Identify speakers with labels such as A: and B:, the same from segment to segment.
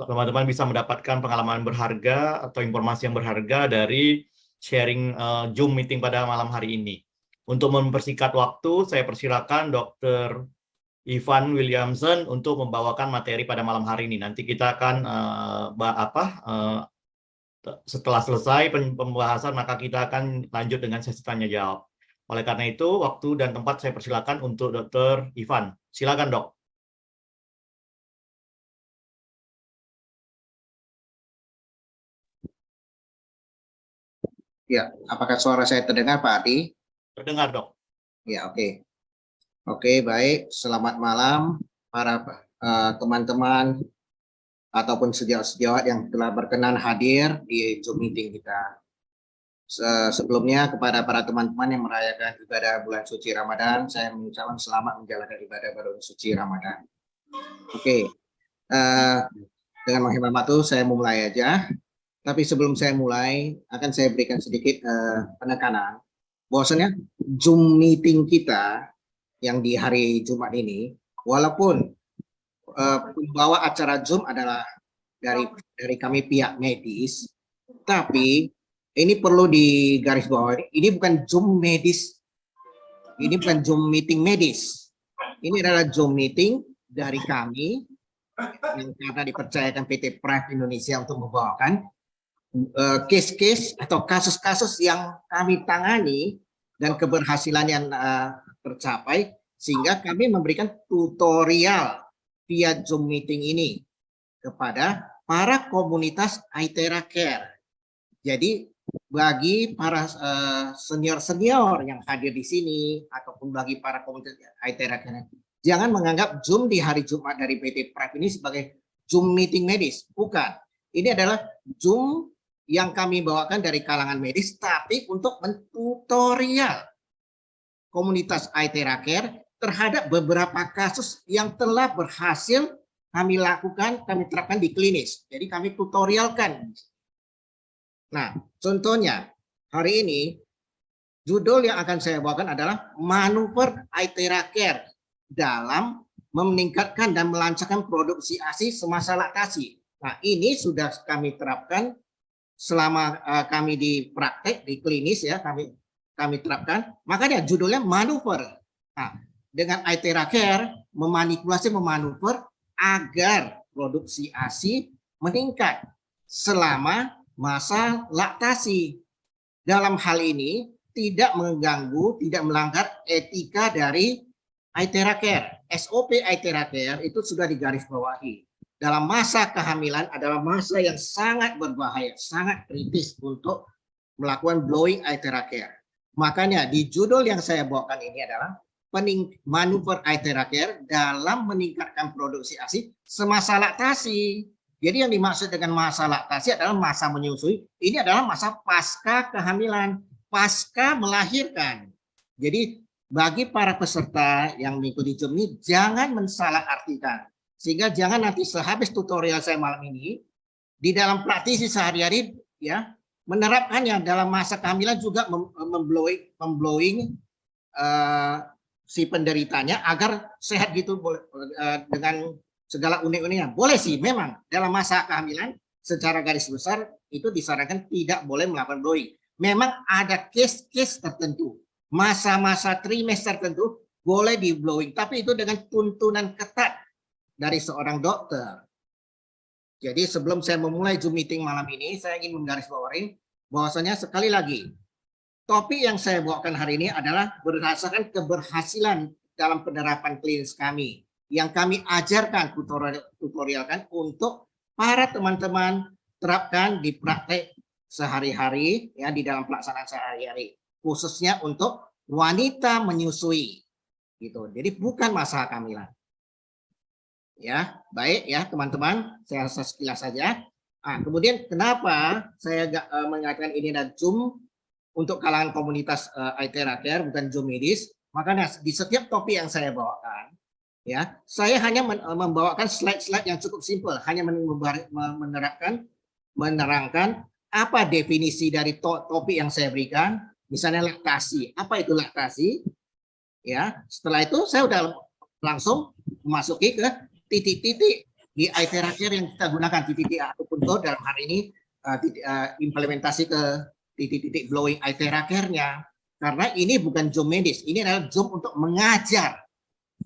A: teman-teman bisa mendapatkan pengalaman berharga atau informasi yang berharga dari sharing Zoom meeting pada malam hari ini. Untuk mempersingkat waktu, saya persilakan Dr. Ivan Williamson untuk membawakan materi pada malam hari ini. Nanti kita akan setelah selesai pembahasan, maka kita akan lanjut dengan sesi tanya jawab. Oleh karena itu, waktu dan tempat saya persilakan untuk Dr. Ivan. Silakan, Dok.
B: Ya, apakah suara saya terdengar, Pak Adi?
A: Terdengar, Dok.
B: Ya, oke. Oke, baik. Selamat malam para teman-teman ataupun sejawat-sejawat yang telah berkenan hadir di Zoom meeting kita. Sebelumnya kepada para teman-teman yang merayakan ibadah bulan suci Ramadan, saya mengucapkan selamat menjalankan ibadah bulan suci Ramadan. Oke, dengan menghemat waktu saya mulai aja. Tapi sebelum saya mulai, akan saya berikan sedikit penekanan bahwasanya Zoom meeting kita yang di hari Jumat ini, walaupun pembawa acara Zoom adalah dari kami pihak medis, tapi ini perlu digarisbawahi, ini bukan Zoom medis, ini bukan Zoom meeting medis, ini adalah Zoom meeting dari kami yang karena dipercayakan PT Prime Indonesia untuk membawakan case-case atau kasus-kasus yang kami tangani dan keberhasilan yang tercapai, sehingga kami memberikan tutorial via Zoom meeting ini kepada para komunitas Aithera Care. Jadi bagi para senior-senior yang hadir di sini ataupun bagi para komunitas Aithera Care, jangan menganggap Zoom di hari Jumat dari PT Prime ini sebagai Zoom meeting medis. Bukan. Ini adalah Zoom yang kami bawakan dari kalangan medis, tapi untuk mentutorial komunitas Aithera Care terhadap beberapa kasus yang telah berhasil kami lakukan, kami terapkan di klinis. Jadi kami tutorialkan. Nah, contohnya hari ini judul yang akan saya bawakan adalah manuver Aithera Care dalam meningkatkan dan melancarkan produksi ASI semasa laktasi. Nah, ini sudah kami terapkan selama kami di praktek di klinis ya, kami terapkan. Makanya judulnya manuver. Nah, dengan Aithera Care memanuver agar produksi ASI meningkat selama masa laktasi. Dalam hal ini tidak mengganggu, tidak melanggar etika dari Aithera Care. SOP Aithera Care itu sudah digarisbawahi. Dalam masa kehamilan adalah masa yang sangat berbahaya, sangat kritis untuk melakukan blowing Aithera Care. Makanya di judul yang saya bawakan ini adalah manuver Aithera Care dalam meningkatkan produksi ASI semasa laktasi. Jadi yang dimaksud dengan masa laktasi adalah masa menyusui. Ini adalah masa pasca kehamilan, pasca melahirkan. Jadi bagi para peserta yang mengikuti Zoom ini jangan mensalahartikan. Sehingga jangan nanti sehabis tutorial saya malam ini, di dalam praktisi sehari-hari ya menerapkannya dalam masa kehamilan juga memblowing si penderitanya agar sehat gitu dengan segala unik-uniknya. Boleh sih memang dalam masa kehamilan secara garis besar itu disarankan tidak boleh melakukan blowing. Memang ada case-case tertentu, masa-masa trimester tertentu boleh di blowing, tapi itu dengan tuntunan ketat dari seorang dokter. Jadi sebelum saya memulai Zoom meeting malam ini, saya ingin menggarisbawahi bahwasanya sekali lagi, topik yang saya bawakan hari ini adalah berdasarkan keberhasilan dalam penerapan klinis kami, yang kami ajarkan, tutorialkan untuk para teman-teman terapkan di praktek sehari-hari, ya di dalam pelaksanaan sehari-hari, khususnya untuk wanita menyusui, gitu. Jadi bukan masa kehamilan. Ya, baik ya teman-teman, saya rasa sekilas saja. Nah, kemudian kenapa saya mengatakan ini adalah Zoom untuk kalangan komunitas Aithera Care, bukan Zoom medis? Makanya di setiap topik yang saya bawakan, ya, saya hanya membawakan slide-slide yang cukup simpel, hanya menerangkan apa definisi dari topik yang saya berikan, misalnya laktasi. Apa itu laktasi? Ya, setelah itu saya udah langsung memasuki ke titik-titik di ITERA Care yang kita gunakan titik-titik ataupun to dalam hari ini implementasi ke titik-titik blowing ITERA Care-nya, karena ini bukan Zoom medis, ini adalah Zoom untuk mengajar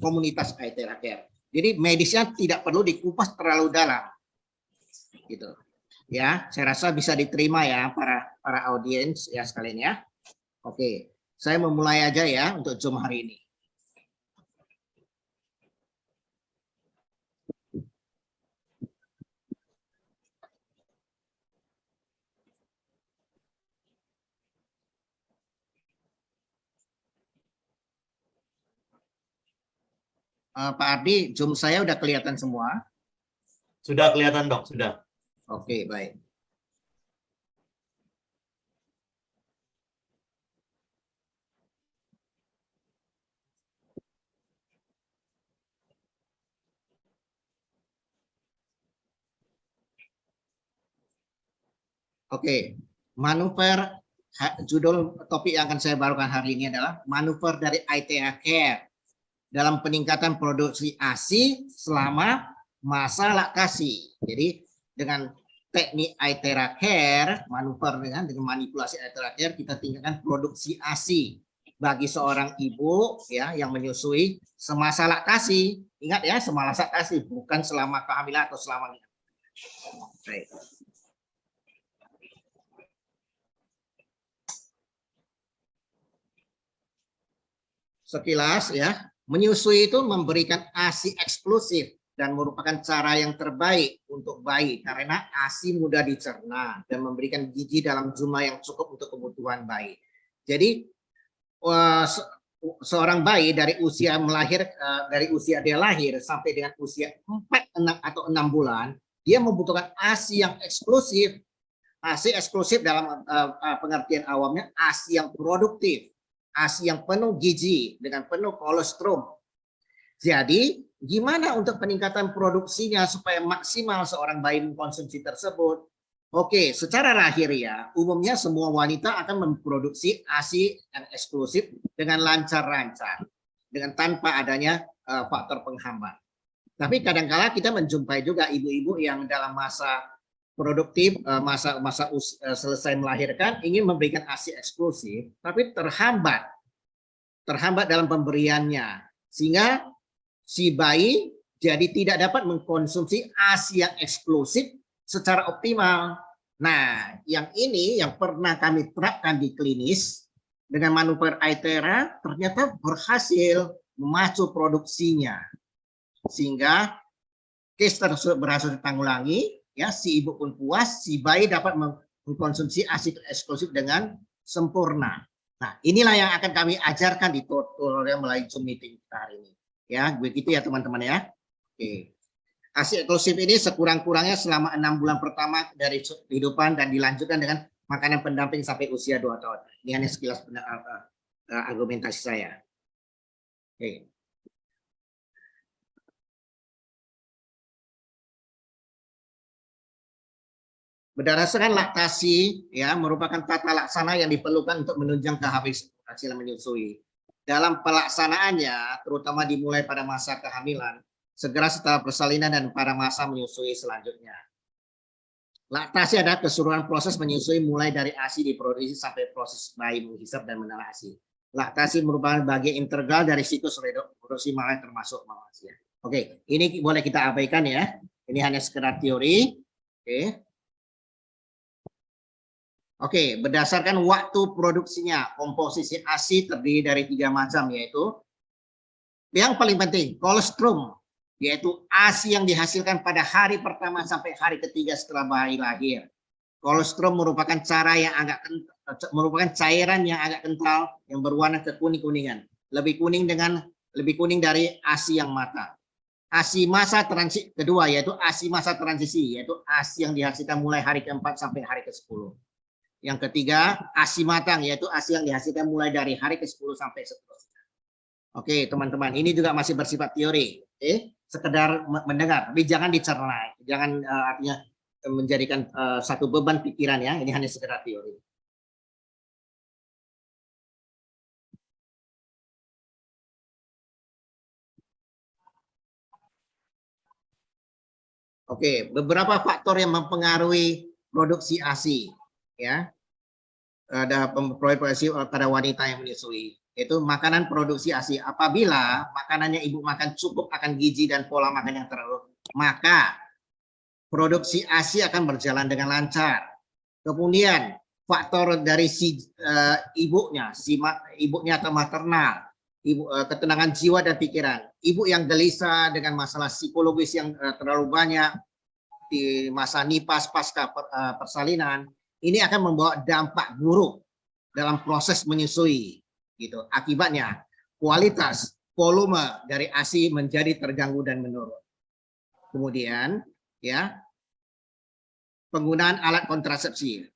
B: komunitas ITERA Care. Jadi medisnya tidak perlu dikupas terlalu dalam, gitu. Ya, saya rasa bisa diterima ya para audiens ya sekalian ya. Oke, saya memulai aja ya untuk Zoom hari ini. Pak Ardi, Zoom saya udah kelihatan semua.
A: Sudah kelihatan, Dok, sudah.
B: Oke, baik. Oke, manuver judul topik yang akan saya bawakan hari ini adalah manuver dari ITERA Care dalam peningkatan produksi ASI selama masa laktasi. Jadi dengan teknik ITERA Care, manuver dengan manipulasi ITERA Care, kita tingkatkan produksi ASI bagi seorang ibu ya yang menyusui semasa laktasi. Ingat ya, semasa laktasi, bukan selama kehamilan atau selama. Baik. Sekilas ya, menyusui itu memberikan ASI eksklusif dan merupakan cara yang terbaik untuk bayi karena ASI mudah dicerna dan memberikan gizi dalam jumlah yang cukup untuk kebutuhan bayi. Jadi seorang bayi dari usia dia lahir sampai dengan usia 4, 6 atau 6 bulan, dia membutuhkan ASI yang eksklusif. ASI eksklusif dalam pengertian awamnya ASI yang produktif, ASI yang penuh gizi dengan penuh kolostrum. Jadi gimana untuk peningkatan produksinya supaya maksimal seorang bayi mengkonsumsi tersebut? Oke, secara lahiriah umumnya semua wanita akan memproduksi ASI yang eksklusif dengan lancar-lancar, dengan tanpa adanya faktor penghambat. Tapi kadang-kala kita menjumpai juga ibu-ibu yang dalam masa produktif, selesai melahirkan ingin memberikan ASI eksklusif, tapi terhambat dalam pemberiannya, sehingga si bayi jadi tidak dapat mengkonsumsi ASI yang eksklusif secara optimal. Nah, yang ini yang pernah kami terapkan di klinis dengan manuver ITERA ternyata berhasil memacu produksinya, sehingga case tersebut berhasil ditanggulangi. Ya, si ibu pun puas, si bayi dapat mengkonsumsi ASI eksklusif dengan sempurna. Nah, inilah yang akan kami ajarkan di tutorial melalui Zoom meeting kita hari ini. Ya, begitu ya teman-teman ya. Oke. ASI eksklusif ini sekurang-kurangnya selama 6 bulan pertama dari kehidupan dan dilanjutkan dengan makanan pendamping sampai usia 2 tahun. Ini hanya sekilas argumentasi saya. Oke. Berdasarkan laktasi ya merupakan tata laksana yang diperlukan untuk menunjang keberhasilan menyusui. Dalam pelaksanaannya, terutama dimulai pada masa kehamilan, segera setelah persalinan dan pada masa menyusui selanjutnya. Laktasi adalah keseluruhan proses menyusui mulai dari ASI diproduksi sampai proses bayi menghisap dan menelan ASI. Laktasi merupakan bagian integral dari siklus reproduksi malah termasuk manusia. Oke, ini boleh kita abaikan ya. Ini hanya sekedar teori. Oke. Oke, berdasarkan waktu produksinya, komposisi ASI terdiri dari 3 macam, yaitu yang paling penting, kolostrum, yaitu ASI yang dihasilkan pada hari pertama sampai hari ketiga setelah bayi lahir. Kolostrum merupakan merupakan cairan yang agak kental yang berwarna kekuning-kuningan, lebih kuning dari ASI yang matang. ASI masa transisi kedua yaitu ASI masa transisi, yaitu ASI yang dihasilkan mulai hari ke-4 sampai hari ke-10. Yang ketiga, ASI matang, yaitu ASI yang dihasilkan mulai dari hari ke-10 sampai seterusnya. Oke, teman-teman, ini juga masih bersifat teori. Sekedar mendengar, tapi jangan dicerna. Jangan artinya menjadikan satu beban pikiran ya. Ini hanya sekedar teori. Oke, beberapa faktor yang mempengaruhi produksi ASI, ya. Ada produksi pada wanita yang menyusui. Itu makanan produksi ASI. Apabila makanannya ibu makan cukup akan gizi dan pola makan yang teratur, maka produksi ASI akan berjalan dengan lancar. Kemudian faktor dari ibunya, ibunya atau maternal, ketenangan jiwa dan pikiran. Ibu yang gelisah dengan masalah psikologis yang terlalu banyak di masa nifas pasca persalinan, ini akan membawa dampak buruk dalam proses menyusui. Gitu. Akibatnya kualitas volume dari ASI menjadi terganggu dan menurun. Kemudian, ya, penggunaan alat kontrasepsi.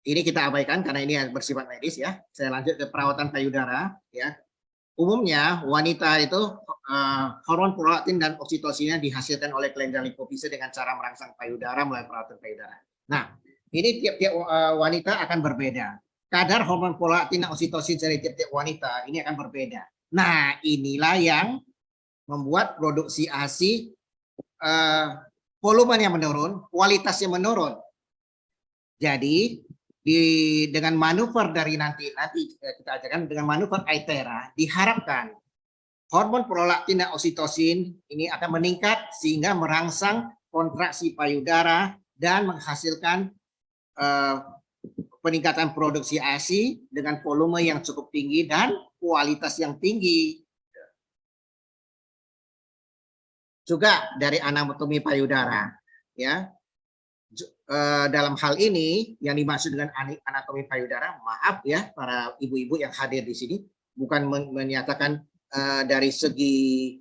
B: Ini kita abaikan karena ini bersifat medis, ya. Saya lanjut ke perawatan payudara, ya. Umumnya wanita itu hormon prolaktin dan oksitosinnya dihasilkan oleh kelenjar limfofise dengan cara merangsang payudara melalui perawatan payudara. Nah, ini tiap-tiap wanita akan berbeda. Kadar hormon prolaktin dan oksitosin dari tiap-tiap wanita ini akan berbeda. Nah, inilah yang membuat produksi ASI volumenya menurun, kualitasnya menurun. Jadi dengan manuver dari nanti kita ajarkan dengan manuver Aithera, diharapkan hormon prolaktin dan oksitosin ini akan meningkat sehingga merangsang kontraksi payudara dan menghasilkan peningkatan produksi ASI dengan volume yang cukup tinggi dan kualitas yang tinggi. Juga dari anatomi payudara, ya. Dalam hal ini yang dimaksud dengan anatomi payudara, maaf ya para ibu-ibu yang hadir di sini, bukan menyatakan dari segi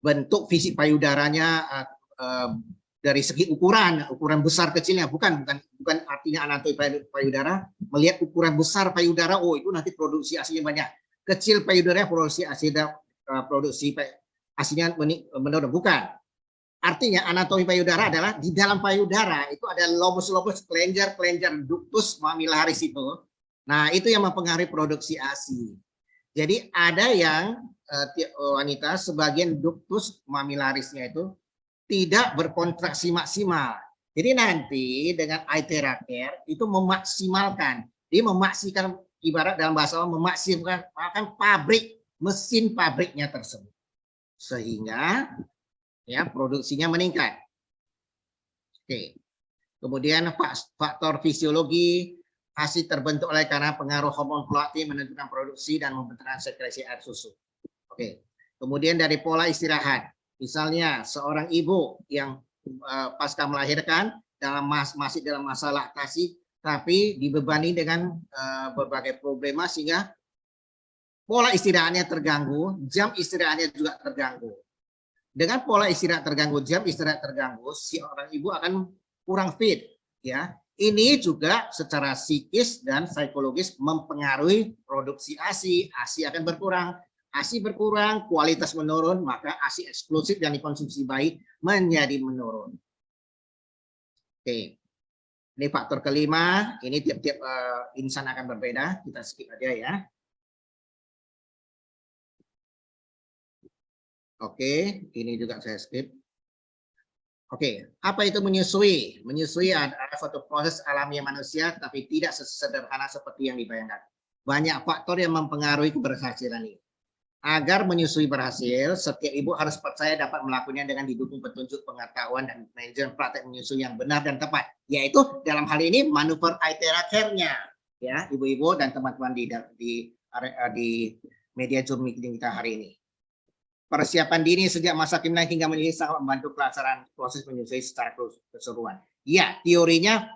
B: bentuk fisik payudaranya, dari segi ukuran besar kecilnya, bukan artinya anatomi payudara melihat ukuran besar payudara, oh itu nanti produksi ASI-nya banyak, kecil payudara produksi ASI-nya menurun, bukan. Artinya anatomi payudara adalah di dalam payudara itu ada lobus-lobus, kelenjar ductus mamillaris itu. Nah, itu yang mempengaruhi produksi ASI. Jadi ada yang wanita sebagian ductus mamillarisnya itu tidak berkontraksi maksimal. Jadi nanti dengan Aithera Care itu memaksimalkan. Dia memaksimalkan, ibarat dalam bahasa awam memaksimalkan mesin pabriknya tersebut. Sehingga ya produksinya meningkat. Oke. Kemudian faktor fisiologi, ASI terbentuk oleh karena pengaruh hormon prolaktin menentukan produksi dan pembentukan sekresi air susu. Oke. Kemudian dari pola istirahat, misalnya seorang ibu yang pasca melahirkan masih dalam masa laktasi, tapi dibebani dengan berbagai problema sehingga pola istirahatnya terganggu, jam istirahatnya juga terganggu. Dengan pola istirahat terganggu, jam istirahat terganggu, si orang ibu akan kurang fit, ya. Ini juga secara psikis dan psikologis mempengaruhi produksi ASI. ASI akan berkurang. ASI berkurang, kualitas menurun, maka ASI eksklusif yang dikonsumsi bayi menjadi menurun. Oke. Ini faktor kelima, ini tiap-tiap insan akan berbeda, kita skip aja ya. Oke, ini juga saya skip. Oke, apa itu menyusui? Menyusui adalah suatu proses alamiah manusia, tapi tidak sesederhana seperti yang dibayangkan. Banyak faktor yang mempengaruhi keberhasilan ini. Agar menyusui berhasil, setiap ibu harus percaya dapat melakukannya dengan didukung petunjuk pengetahuan dan manajemen praktek menyusui yang benar dan tepat. Yaitu dalam hal ini manuver Aithera Care-nya, ya, ibu-ibu dan teman-teman di media Zoom meeting kita hari ini. Persiapan dini sejak masa kehamilan hingga menyusui sangat membantu pelaksanaan proses menyusui secara keseluruhan. Ya, teorinya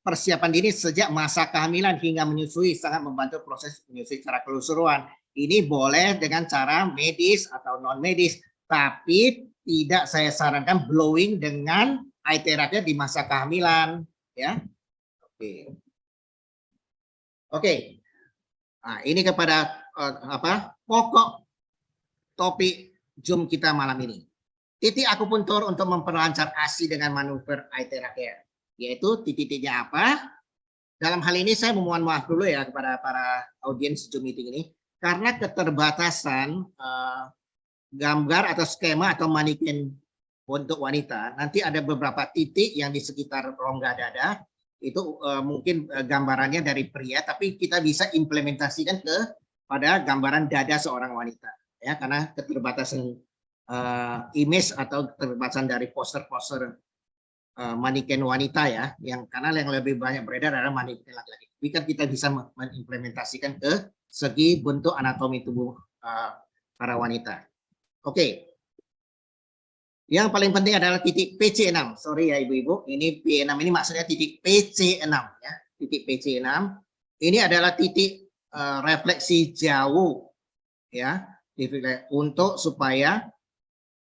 B: persiapan dini sejak masa kehamilan hingga menyusui sangat membantu proses menyusui secara keseluruhan. Ini boleh dengan cara medis atau non medis, tapi tidak saya sarankan blowing dengan Aithera Care di masa kehamilan, ya. Oke. Oke. Nah, ini kepada pokok topik Zoom kita malam ini. Titik akupuntur untuk memperlancar ASI dengan manuver Aithera Care. Yaitu titik-titiknya apa? Dalam hal ini saya memohon maaf dulu ya kepada para audiens Zoom meeting ini. Karena keterbatasan gambar atau skema atau manikin untuk wanita, nanti ada beberapa titik yang di sekitar rongga dada, itu mungkin gambarannya dari pria, tapi kita bisa implementasikan pada gambaran dada seorang wanita, ya, karena keterbatasan image atau keterbatasan dari poster-poster maniken wanita ya, yang karena yang lebih banyak beredar adalah maniken laki-laki. Tapi kan kita bisa mengimplementasikan ke segi bentuk anatomi tubuh para wanita. Oke. Yang paling penting adalah titik PC6. Sorry ya ibu-ibu, ini P6 ini maksudnya titik PC6 ya. Titik PC6 ini adalah titik refleksi jauh ya, untuk supaya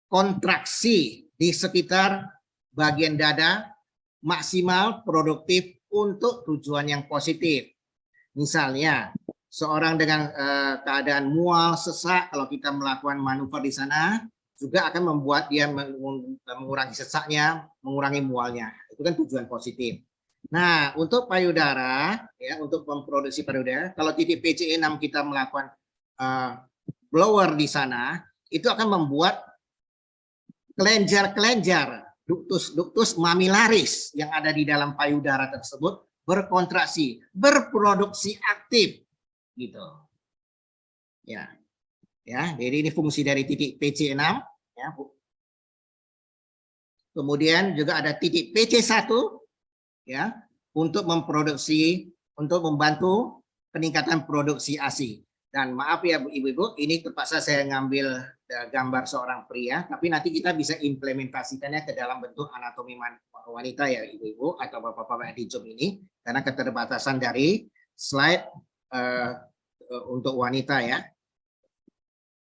B: kontraksi di sekitar bagian dada maksimal produktif untuk tujuan yang positif. Misalnya seorang dengan keadaan mual, sesak, kalau kita melakukan manuver di sana juga akan membuat dia mengurangi sesaknya, mengurangi mualnya. Itu kan tujuan positif. Nah, untuk payudara, ya, untuk memproduksi payudara, kalau titik PC6 kita melakukan blower di sana, itu akan membuat kelenjar-kelenjar ductus mamillaris yang ada di dalam payudara tersebut berkontraksi, berproduksi aktif, gitu. Ya. Ya, jadi ini fungsi dari titik PC6 ya. Kemudian juga ada titik PC1 ya, untuk membantu peningkatan produksi ASI. Dan maaf ya ibu-ibu, ini terpaksa saya ngambil gambar seorang pria, tapi nanti kita bisa implementasikannya ke dalam bentuk anatomi wanita ya ibu-ibu atau bapak-bapak di Zoom ini, karena keterbatasan dari slide untuk wanita ya.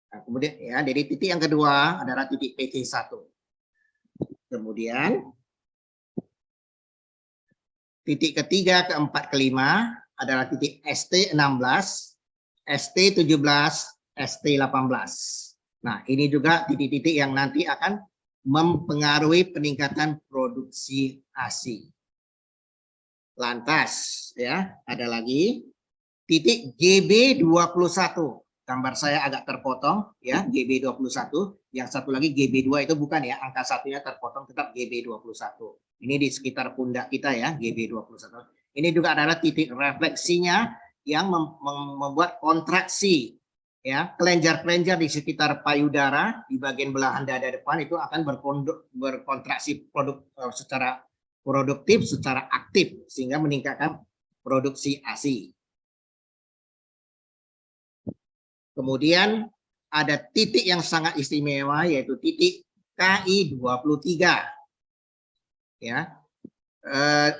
B: Nah, kemudian ya, jadi titik yang kedua adalah titik PC1. Kemudian titik ketiga, keempat, kelima adalah titik ST16, ST17, ST18. Nah, ini juga titik-titik yang nanti akan mempengaruhi peningkatan produksi ASI. Lantas ya, ada lagi titik GB21. Gambar saya agak terpotong ya, GB21. Yang satu lagi GB2 itu bukan ya, angka satunya terpotong, tetap GB21. Ini di sekitar pundak kita ya, GB21. Ini juga adalah titik refleksinya yang membuat kontraksi ya, kelenjar-kelenjar di sekitar payudara di bagian belahan dada depan itu akan berkontraksi secara produktif, secara aktif sehingga meningkatkan produksi ASI. Kemudian ada titik yang sangat istimewa yaitu titik KI23. Ya.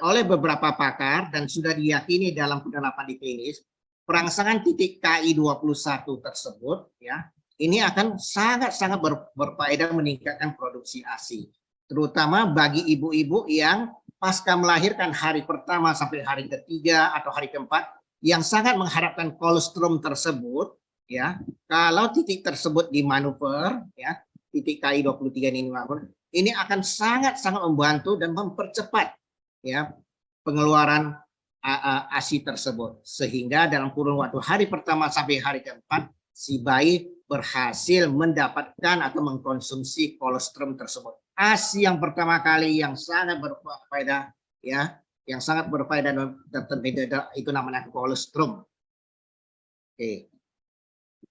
B: Oleh beberapa pakar dan sudah diyakini dalam penerapan di klinis, perangsangan titik KI21 tersebut ya, ini akan sangat-sangat berfaedah meningkatkan produksi ASI. Terutama bagi ibu-ibu yang pasca melahirkan hari pertama sampai hari ketiga atau hari keempat yang sangat mengharapkan kolostrum tersebut. Ya, kalau titik tersebut dimanuver, ya, titik KI23 ini akan sangat-sangat membantu dan mempercepat ya pengeluaran ASI tersebut, sehingga dalam kurun waktu hari pertama sampai hari keempat si bayi berhasil mendapatkan atau mengkonsumsi kolostrum tersebut. ASI yang pertama kali yang sangat berfaedah ya, yang sangat berfaedah itu namanya kolostrum. Oke.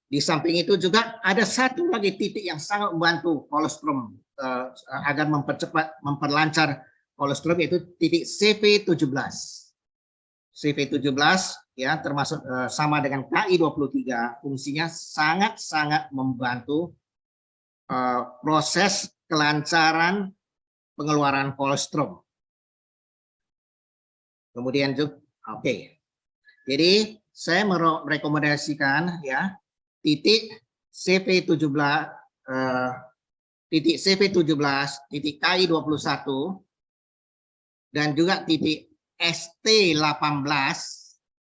B: Di samping itu juga ada satu lagi titik yang sangat membantu kolostrum agar memperlancar kolostrum, yaitu titik CV17. CV17 ya termasuk sama dengan KI23, fungsinya sangat-sangat membantu proses kelancaran pengeluaran kolostrum. Kemudian juga oke. Jadi saya merekomendasikan ya titik CV17, titik CV17, titik KI21, dan juga titik ST18,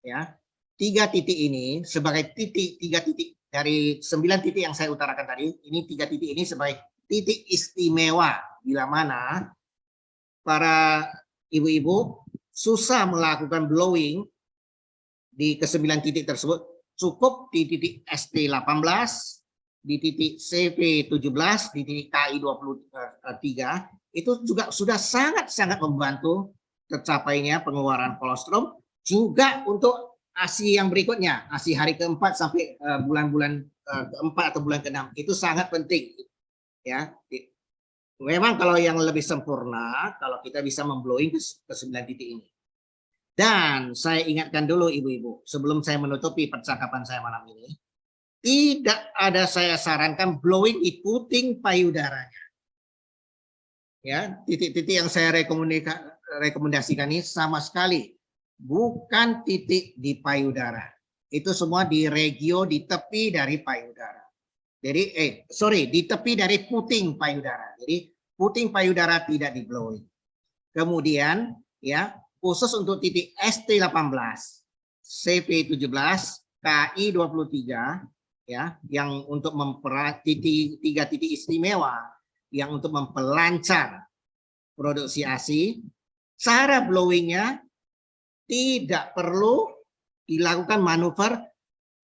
B: ya, 3 titik ini sebagai tiga titik dari 9 titik yang saya utarakan tadi, ini 3 titik ini sebagai titik istimewa bila mana para ibu-ibu susah melakukan blowing di ke-9 titik tersebut. Cukup di titik ST18 di titik CV17, di titik KI23 itu juga sudah sangat-sangat membantu tercapainya pengeluaran kolostrum, juga untuk ASI yang berikutnya, ASI hari keempat sampai bulan-bulan keempat atau bulan keenam, itu sangat penting ya. Memang kalau yang lebih sempurna kalau kita bisa memblowing ke 9 titik ini. Dan saya ingatkan dulu ibu-ibu, sebelum saya menutupi percakapan saya malam ini, tidak ada saya sarankan blowing di puting payudaranya. Ya, titik-titik yang saya rekomendasikan ini sama sekali bukan titik di payudara. Itu semua di regio, di tepi dari payudara. Jadi, di tepi dari puting payudara. Jadi, puting payudara tidak di blowing. Kemudian, ya, khusus untuk titik ST18, CV17, KI23, ya, yang untuk tiga titik istimewa yang untuk memperlancar produksi ASI, cara blowingnya tidak perlu dilakukan manuver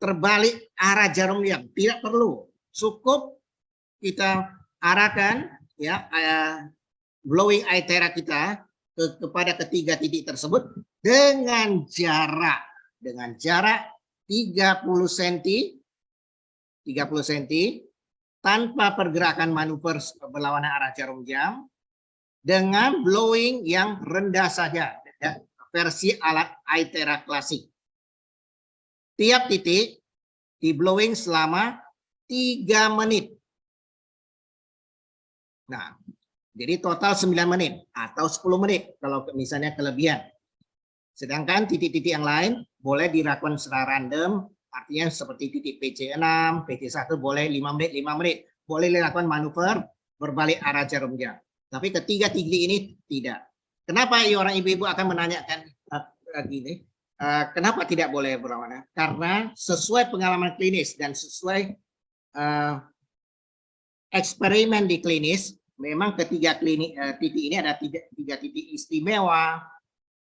B: terbalik arah jarum jam, tidak perlu, cukup kita arahkan ya blowing ITERA kita kepada ketiga titik tersebut dengan jarak 30 cm tanpa pergerakan manuver berlawanan arah jarum jam dengan blowing yang rendah saja ya, versi alat ITERA klasik. Tiap titik di blowing selama 3 menit. Nah, jadi total 9 menit atau 10 menit kalau misalnya kelebihan. Sedangkan titik-titik yang lain boleh dilakukan secara random, artinya seperti titik PC6, PC1 boleh 5 menit, 5 menit. Boleh dilakukan manuver berbalik arah jarum jam. Tapi ketiga titik ini tidak. Kenapa orang ibu-ibu akan menanyakan gini? Kenapa tidak boleh berlawanan? Karena sesuai pengalaman klinis dan sesuai eksperimen di klinis, memang ketiga titik ini ada tiga titik istimewa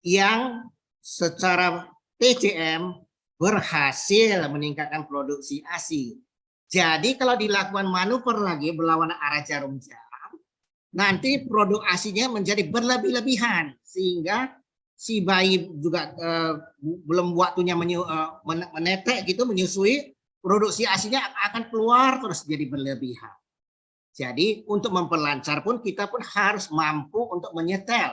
B: yang secara TCM berhasil meningkatkan produksi ASI. Jadi kalau dilakukan manuver lagi berlawanan arah jarum jam, nanti produk ASI-nya menjadi berlebih-lebihan sehingga si bayi juga belum waktunya menetek gitu, menyusui, produksi ASI-nya akan keluar terus jadi berlebihan. Jadi untuk memperlancar pun kita pun harus mampu untuk menyetel,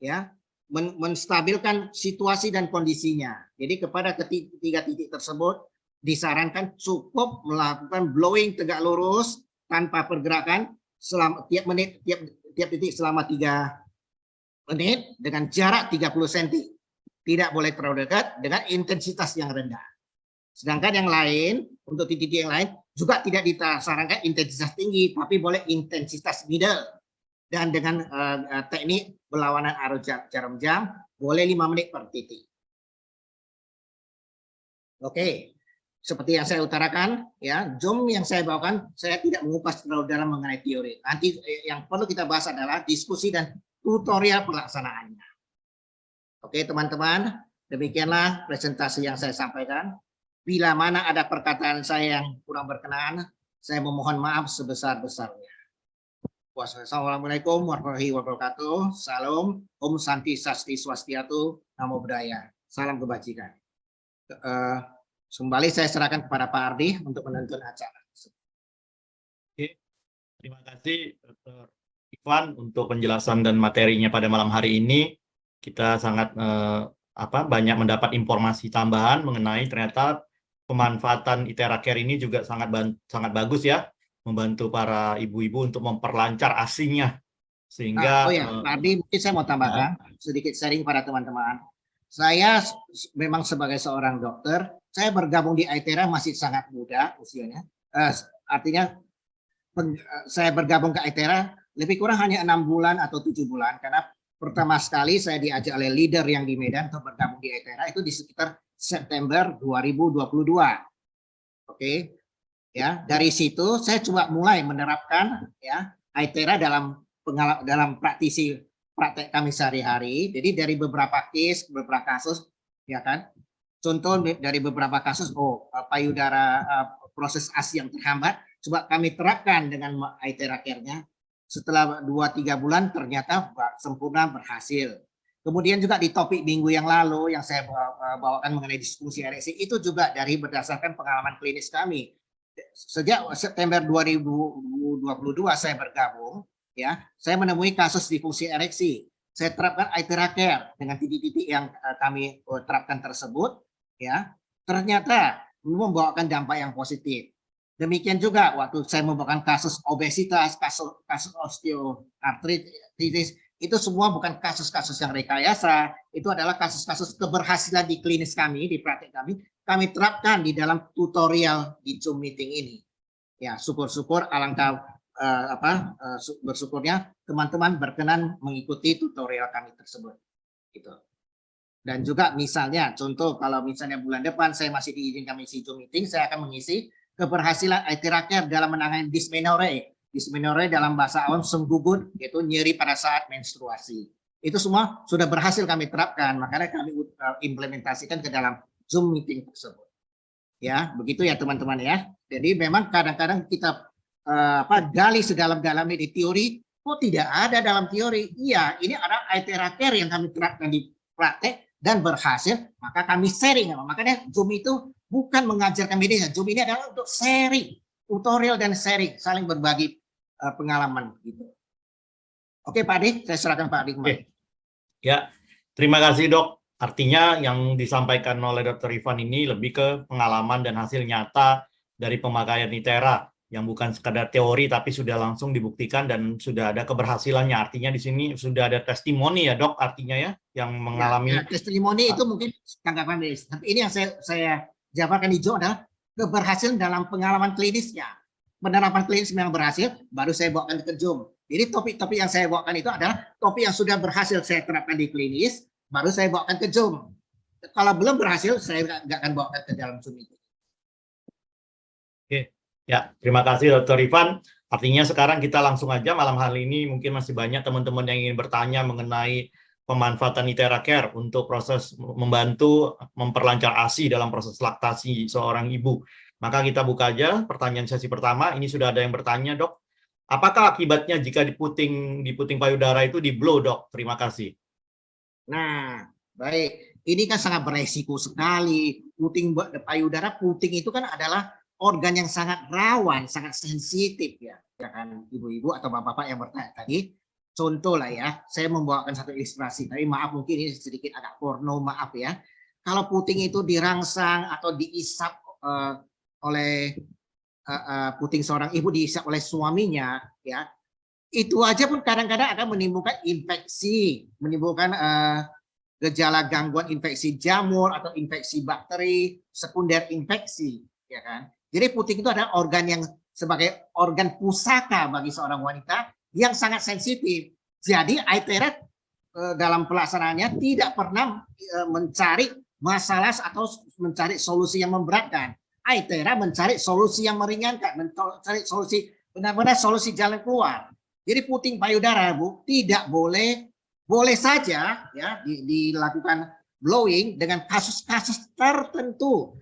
B: ya, menstabilkan situasi dan kondisinya. Jadi kepada ketiga titik tersebut disarankan cukup melakukan blowing tegak lurus tanpa pergerakan selama tiap titik selama 3 menit dengan jarak 30 cm. Tidak boleh terlalu dekat dengan intensitas yang rendah. Sedangkan yang lain, untuk titik-titik yang lain juga tidak disarankan intensitas tinggi, tapi boleh intensitas middle. Dan dengan teknik berlawanan arah jarum jam, boleh 5 menit per titik. Oke, seperti yang saya utarakan, ya, Zoom yang saya bawakan, saya tidak mengupas terlalu dalam mengenai teori. Nanti yang perlu kita bahas adalah diskusi dan tutorial pelaksanaannya. Oke, teman-teman, demikianlah presentasi yang saya sampaikan. Bila mana ada perkataan saya yang kurang berkenan, saya memohon maaf sebesar-besarnya. Wassalamualaikum warahmatullahi wabarakatuh. Salam, Om Santi Sasti Swastiatu, Namo Buddhaya. Salam kebajikan. Kembali saya serahkan kepada Pak Ardi untuk menuntun acara.
A: Oke, terima kasih Dr. Ivan untuk penjelasan dan materinya pada malam hari ini. Kita sangat banyak mendapat informasi tambahan mengenai ternyata pemanfaatan ITERA Care ini juga sangat bagus ya, membantu para ibu-ibu untuk memperlancar ASI-nya sehingga
B: Pak Ardi, mungkin saya mau tambahkan sedikit sharing pada teman-teman. Saya memang sebagai seorang dokter, saya bergabung di ITERA masih sangat muda usianya. Artinya saya bergabung ke ITERA lebih kurang hanya 6 bulan atau 7 bulan karena pertama sekali saya diajak oleh leader yang di Medan untuk bergabung di ITERA itu di sekitar September 2022. Oke. Ya, dari situ saya coba mulai menerapkan ya ITERA dalam praktek kami sehari-hari. Jadi dari beberapa kasus ya kan. Contoh dari beberapa kasus payudara proses ASI yang terhambat, coba kami terapkan dengan ITERA Care-nya. Setelah 2-3 bulan ternyata sempurna berhasil. Kemudian juga di topik minggu yang lalu yang saya bawakan mengenai diskusi ereksi itu juga dari berdasarkan pengalaman klinis kami. Sejak September 2022 saya bergabung, ya, saya menemui kasus disfungsi ereksi. Saya terapkan ITERA Care dengan titik-titik yang kami terapkan tersebut, ya, ternyata membawakan dampak yang positif. Demikian juga waktu saya membawakan kasus obesitas, kasus osteoartritis, itu semua bukan kasus-kasus yang rekayasa, itu adalah kasus-kasus keberhasilan di klinis kami, di praktik kami terapkan di dalam tutorial di Zoom meeting ini. Ya, syukur-syukur alangkah bersyukurnya teman-teman berkenan mengikuti tutorial kami tersebut. Gitu. Dan juga misalnya, contoh kalau misalnya bulan depan saya masih diizinkan mengisi Zoom meeting, saya akan mengisi keberhasilan ITERA Care dalam menangani dysmenorrhea. Dysmenorrhea dalam bahasa awam senggugut, yaitu nyeri pada saat menstruasi. Itu semua sudah berhasil kami terapkan, makanya kami implementasikan ke dalam Zoom meeting tersebut. Ya, begitu ya teman-teman ya. Jadi memang kadang-kadang kita gali sedalam-dalamnya di teori, kok tidak ada dalam teori. Iya, ini ada ITERA Care yang kami terapkan di praktek dan berhasil, maka kami sharing. Makanya Zoom itu bukan mengajarkan media, Zoom ini adalah untuk sharing, tutorial dan sharing, saling berbagi pengalaman gitu. Oke Pak Adi, saya serahkan Pak Adi kembali.
A: Ya, terima kasih Dok. Artinya yang disampaikan oleh Dr. Ivan ini lebih ke pengalaman dan hasil nyata dari pemakaian ITERA yang bukan sekadar teori tapi sudah langsung dibuktikan dan sudah ada keberhasilannya. Artinya di sini sudah ada testimoni ya Dok, artinya ya yang mengalami.
B: Ya, testimoni itu mungkin tanggapan medis. Tapi ini yang saya jabarkan di Zoom adalah keberhasilan dalam pengalaman klinisnya. Penerapan klinis memang berhasil, baru saya bawakan ke Zoom. Jadi topik-topik yang saya bawakan itu adalah topik yang sudah berhasil saya terapkan di klinis, baru saya bawakan ke Zoom. Kalau belum berhasil, saya nggak akan bawakan ke dalam Zoom itu.
A: Oke, ya terima kasih Dr. Ivan. Artinya sekarang kita langsung aja malam hari ini mungkin masih banyak teman-teman yang ingin bertanya mengenai pemanfaatan ITERA Care untuk proses membantu memperlancar ASI dalam proses laktasi seorang ibu. Maka kita buka aja pertanyaan sesi pertama. Ini sudah ada yang bertanya, Dok. Apakah akibatnya jika di puting payudara itu di blow, Dok? Terima kasih.
B: Nah, baik. Ini kan sangat beresiko sekali. Puting payudara, puting itu kan adalah organ yang sangat rawan, sangat sensitif ya. Ya kan, ibu-ibu atau bapak-bapak yang bertanya tadi. Contoh lah ya, saya membawakan satu ilustrasi. Tapi maaf mungkin ini sedikit agak porno, maaf ya. Kalau puting itu dirangsang atau diisap oleh puting seorang ibu diisap oleh suaminya, ya itu aja pun kadang-kadang akan menimbulkan infeksi, menimbulkan gejala gangguan infeksi jamur atau infeksi bakteri, sekunder infeksi, ya kan? Jadi puting itu adalah organ yang sebagai organ pusaka bagi seorang wanita yang sangat sensitif. Jadi ITERA dalam pelaksanaannya tidak pernah mencari masalah atau mencari solusi yang memberatkan. ITERA mencari solusi yang meringankan, mencari solusi benar-benar solusi jalan keluar. Jadi puting payudara, Bu, tidak boleh saja ya dilakukan blowing dengan kasus-kasus tertentu,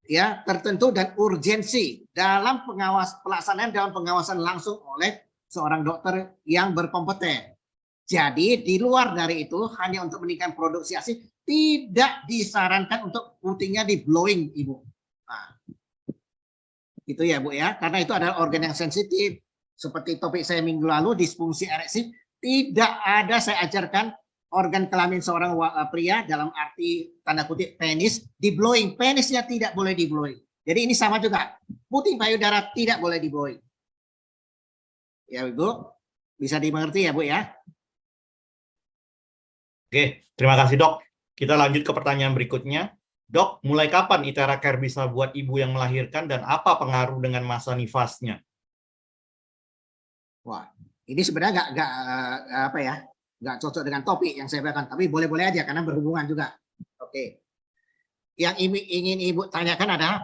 B: ya tertentu dan urgensi dalam pelaksanaan dalam pengawasan langsung oleh seorang dokter yang berkompeten. Jadi di luar dari itu hanya untuk meningkatkan produksi ASI tidak disarankan untuk putingnya di blowing, Ibu. Nah, itu ya Bu ya, karena itu adalah organ yang sensitif. Seperti topik saya minggu lalu, disfungsi ereksi, tidak ada saya ajarkan organ kelamin seorang pria dalam arti tanda kutip penis di blowing. Penisnya tidak boleh di blowing. Jadi ini sama juga, puting payudara tidak boleh di blowing. Ya Bu, bisa dimengerti ya Bu ya.
A: Oke, terima kasih Dok. Kita lanjut ke pertanyaan berikutnya. Dok, mulai kapan ITERA Care bisa buat ibu yang melahirkan dan apa pengaruh dengan masa nifasnya?
B: Wah, ini sebenarnya nggak cocok dengan topik yang saya berikan, tapi boleh-boleh aja karena berhubungan juga. Oke. Yang ingin Ibu tanyakan adalah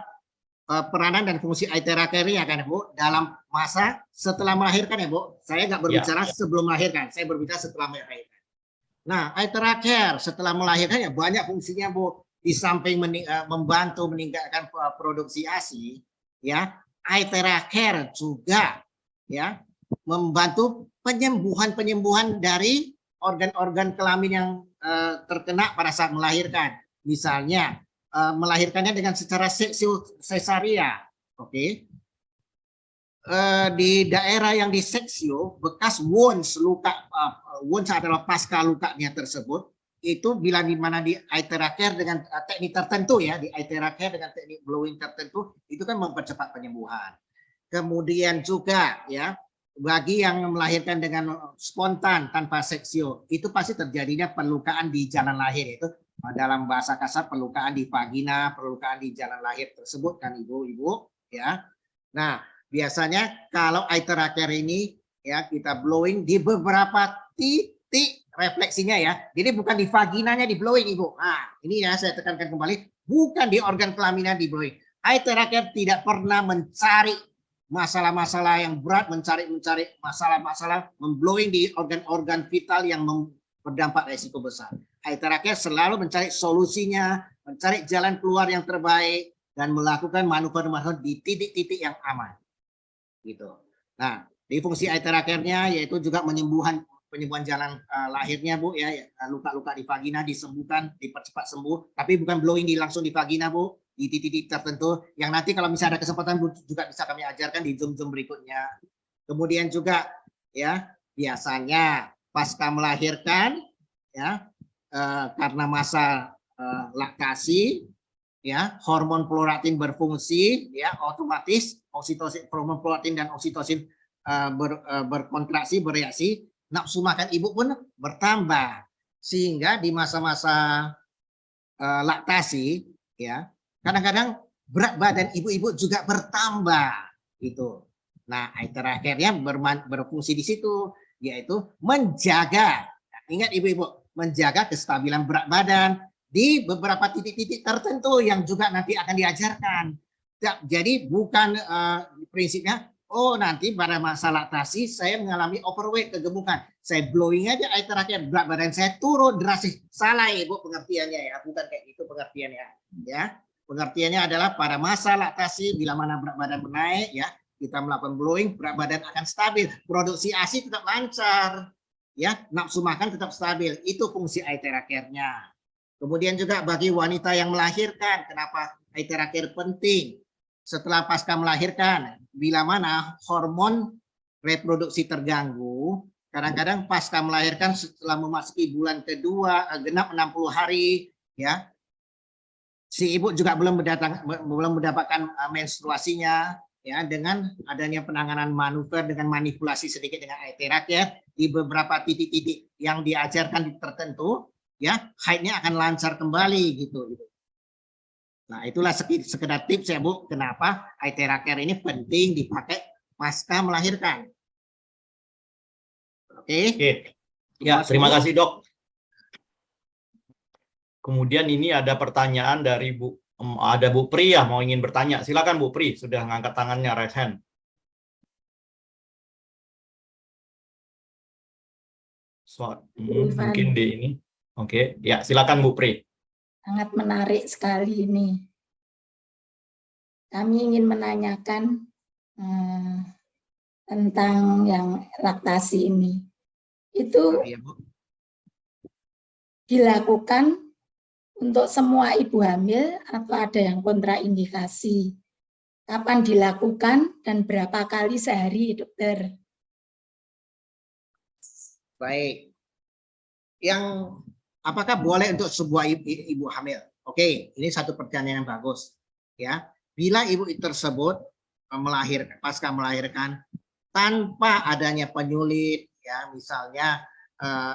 B: peranan dan fungsi ITERA Care ya kan Bu dalam masa setelah melahirkan ya Bu. Saya nggak berbicara sebelum melahirkan, saya berbicara setelah melahirkan. Nah, ITERA Care setelah melahirkan ya banyak fungsinya Bu. Di samping membantu meningkatkan produksi ASI, ya Aethera Care juga ya membantu penyembuhan dari organ-organ kelamin yang terkena pada saat melahirkan. Misalnya melahirkannya dengan secara sesaria, oke. Di daerah yang diseksio, bekas wounds, luka, wounds adalah pasca lukanya tersebut, itu bila di mana di Aethera Care dengan teknik tertentu ya, di Aethera Care dengan teknik blowing tertentu, itu kan mempercepat penyembuhan. Kemudian juga ya, bagi yang melahirkan dengan spontan tanpa seksio, itu pasti terjadinya perlukaan di jalan lahir, itu dalam bahasa kasar perlukaan di vagina, perlukaan di jalan lahir tersebut kan ibu-ibu ya. Nah, biasanya kalau Aethera Care ini ya kita blowing di beberapa titik refleksinya ya. Jadi bukan di vaginanya di blowing Ibu. Nah, ini ya saya tekankan kembali, bukan di organ kelaminnya di blowing. Aethera Care tidak pernah mencari masalah-masalah yang berat, mencari masalah-masalah memblowing di organ-organ vital yang berdampak resiko besar. Aethera Care selalu mencari solusinya, mencari jalan keluar yang terbaik dan melakukan manuver-manuver di titik-titik yang aman. Gitu. Nah, di fungsi Aethera Care-nya yaitu juga penyembuhan jalan lahirnya Bu ya, luka-luka di vagina disembuhkan, dipercepat sembuh, tapi bukan blowing langsung di vagina Bu, di titik-titik tertentu yang nanti kalau misalnya ada kesempatan Bu juga bisa kami ajarkan di Zoom berikutnya. Kemudian juga ya biasanya pasca melahirkan ya karena masa laktasi ya, hormon prolaktin berfungsi ya, otomatis oksitosin, hormon prolaktin dan oksitosin berkontraksi, bereaksi, nafsu makan ibu pun bertambah, sehingga di masa-masa laktasi ya kadang-kadang berat badan ibu-ibu juga bertambah gitu. Nah, Aethera Care-nya berfungsi di situ, yaitu menjaga, ingat ibu-ibu, menjaga kestabilan berat badan di beberapa titik-titik tertentu yang juga nanti akan diajarkan. Jadi bukan prinsipnya, oh nanti pada masa laktasi saya mengalami overweight, kegemukan, saya blowing aja Aethera Care, berat badan saya turun drastis. Salah ibu pengertiannya ya, bukan kayak gitu pengertiannya ya. Pengertiannya adalah pada masa laktasi bila mana berat badan menaik ya, kita melakukan blowing, berat badan akan stabil, produksi ASI tetap lancar ya, nafsu makan tetap stabil. Itu fungsi Aethera Care-nya. Kemudian juga bagi wanita yang melahirkan, kenapa Aethera Care penting? Setelah pasca melahirkan, bila mana hormon reproduksi terganggu, kadang-kadang pasca melahirkan setelah memasuki bulan kedua, genap 60 hari, ya, si ibu juga belum mendapatkan menstruasinya, ya, dengan adanya penanganan manuver dengan manipulasi sedikit dengan Aethera Care di beberapa titik-titik yang diajarkan tertentu, ya, haidnya akan lancar kembali gitu. Nah, itulah sekedar tips ya Bu, kenapa Aethera Care ini penting dipakai pasca melahirkan. Oke.
A: Ya, terima kasih Dok. Kemudian ini ada pertanyaan dari Bu Pri ya, mau ingin bertanya. Silakan Bu Pri, sudah ngangkat tangannya, raise hand. Mungkin di ini. Oke, ya silakan Bu Pri.
C: Sangat menarik sekali ini. Kami ingin menanyakan tentang yang laktasi ini. Itu dilakukan untuk semua ibu hamil atau ada yang kontraindikasi? Kapan dilakukan dan berapa kali sehari, dokter?
B: Baik. Yang apakah boleh untuk sebuah ibu hamil? Oke, ini satu pertanyaan yang bagus. Ya, bila ibu tersebut melahirkan, pasca melahirkan tanpa adanya penyulit, ya misalnya